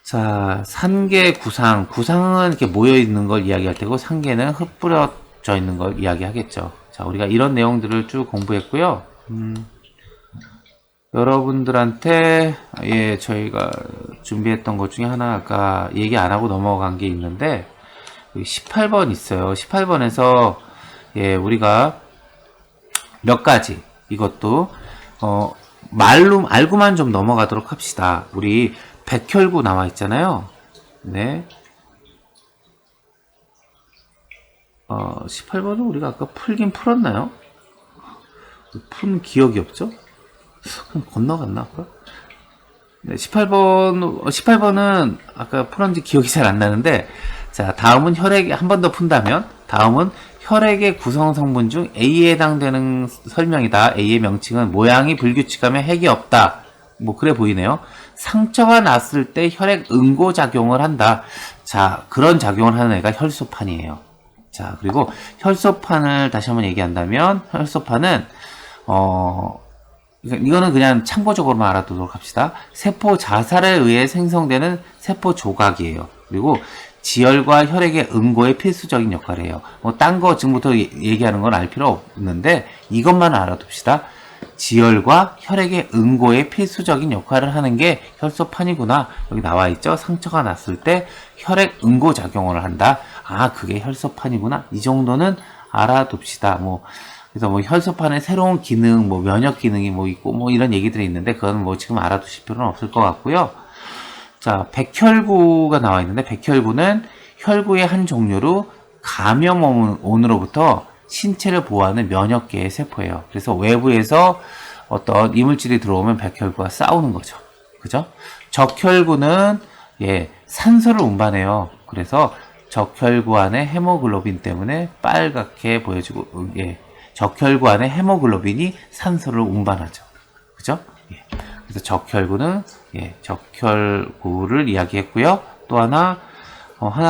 자, 산계 구상. 구상은 이렇게 모여있는 걸 이야기할 테고, 상계는 흩뿌려져 있는 걸 이야기하겠죠. 자, 우리가 이런 내용들을 쭉 공부했고요. 여러분들한테, 저희가 준비했던 것 중에 하나 아까 얘기 안 하고 넘어간 게 있는데, 18번 있어요. 18번에서, 우리가 몇 가지, 이것도, 알고만 좀 넘어가도록 합시다. 우리 백혈구 나와 있잖아요. 네. 18번은 우리가 아까 풀긴 풀었나요? 푼 기억이 없죠? 그럼 건너갔나, 아까? 네, 18번은 아까 풀었는지 기억이 잘 안 나는데, 자, 다음은 한 번 더 푼다면, 다음은 혈액의 구성 성분 중 A에 해당되는 설명이다. A의 명칭은 모양이 불규칙하며 핵이 없다. 그래 보이네요. 상처가 났을 때 혈액 응고작용을 한다. 자, 그런 작용을 하는 애가 혈소판이에요. 자, 그리고 혈소판을 다시 한번 얘기한다면, 혈소판은, 이거는 그냥 참고적으로만 알아두도록 합시다. 세포 자살에 의해 생성되는 세포 조각이에요. 그리고 지혈과 혈액의 응고에 필수적인 역할을 해요. 딴 거 지금부터 얘기하는 건 알 필요 없는데, 이것만 알아둡시다. 지혈과 혈액의 응고에 필수적인 역할을 하는 게 혈소판이구나. 여기 나와 있죠? 상처가 났을 때 혈액 응고 작용을 한다. 아, 그게 혈소판이구나. 이 정도는 알아둡시다. 그래서 혈소판의 새로운 기능, 면역 기능이 있고, 이런 얘기들이 있는데, 그건 지금 알아두실 필요는 없을 것 같고요. 자, 백혈구가 나와 있는데, 백혈구는 혈구의 한 종류로 감염원으로부터 신체를 보호하는 면역계의 세포예요. 그래서 외부에서 어떤 이물질이 들어오면 백혈구가 싸우는 거죠. 그죠? 적혈구는, 산소를 운반해요. 그래서 적혈구 안에 헤모글로빈 때문에 빨갛게 보여지고, 적혈구 안에 헤모글로빈이 산소를 운반하죠. 그죠? 그래서 적혈구는, 적혈구를 이야기했고요. 또 하나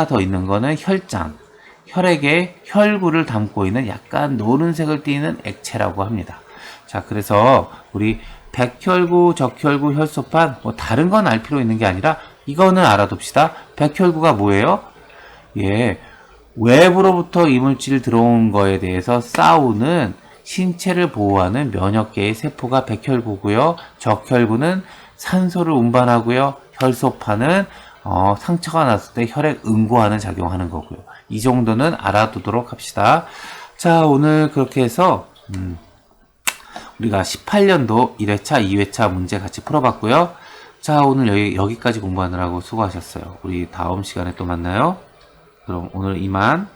더 있는 거는 혈장. 혈액에 혈구를 담고 있는 약간 노란색을 띠는 액체라고 합니다. 자, 그래서 우리 백혈구, 적혈구, 혈소판, 다른 건 알 필요 있는 게 아니라 이거는 알아둡시다. 백혈구가 뭐예요? 외부로부터 이물질 들어온 거에 대해서 싸우는 신체를 보호하는 면역계의 세포가 백혈구고요. 적혈구는 산소를 운반하고요. 혈소판은 상처가 났을 때 혈액 응고하는 작용하는 거고요. 이 정도는 알아두도록 합시다. 자, 오늘 그렇게 해서 우리가 18년도 1회차, 2회차 문제 같이 풀어봤고요. 자, 오늘 여기까지 공부하느라고 수고하셨어요. 우리 다음 시간에 또 만나요. 그럼 오늘 이만.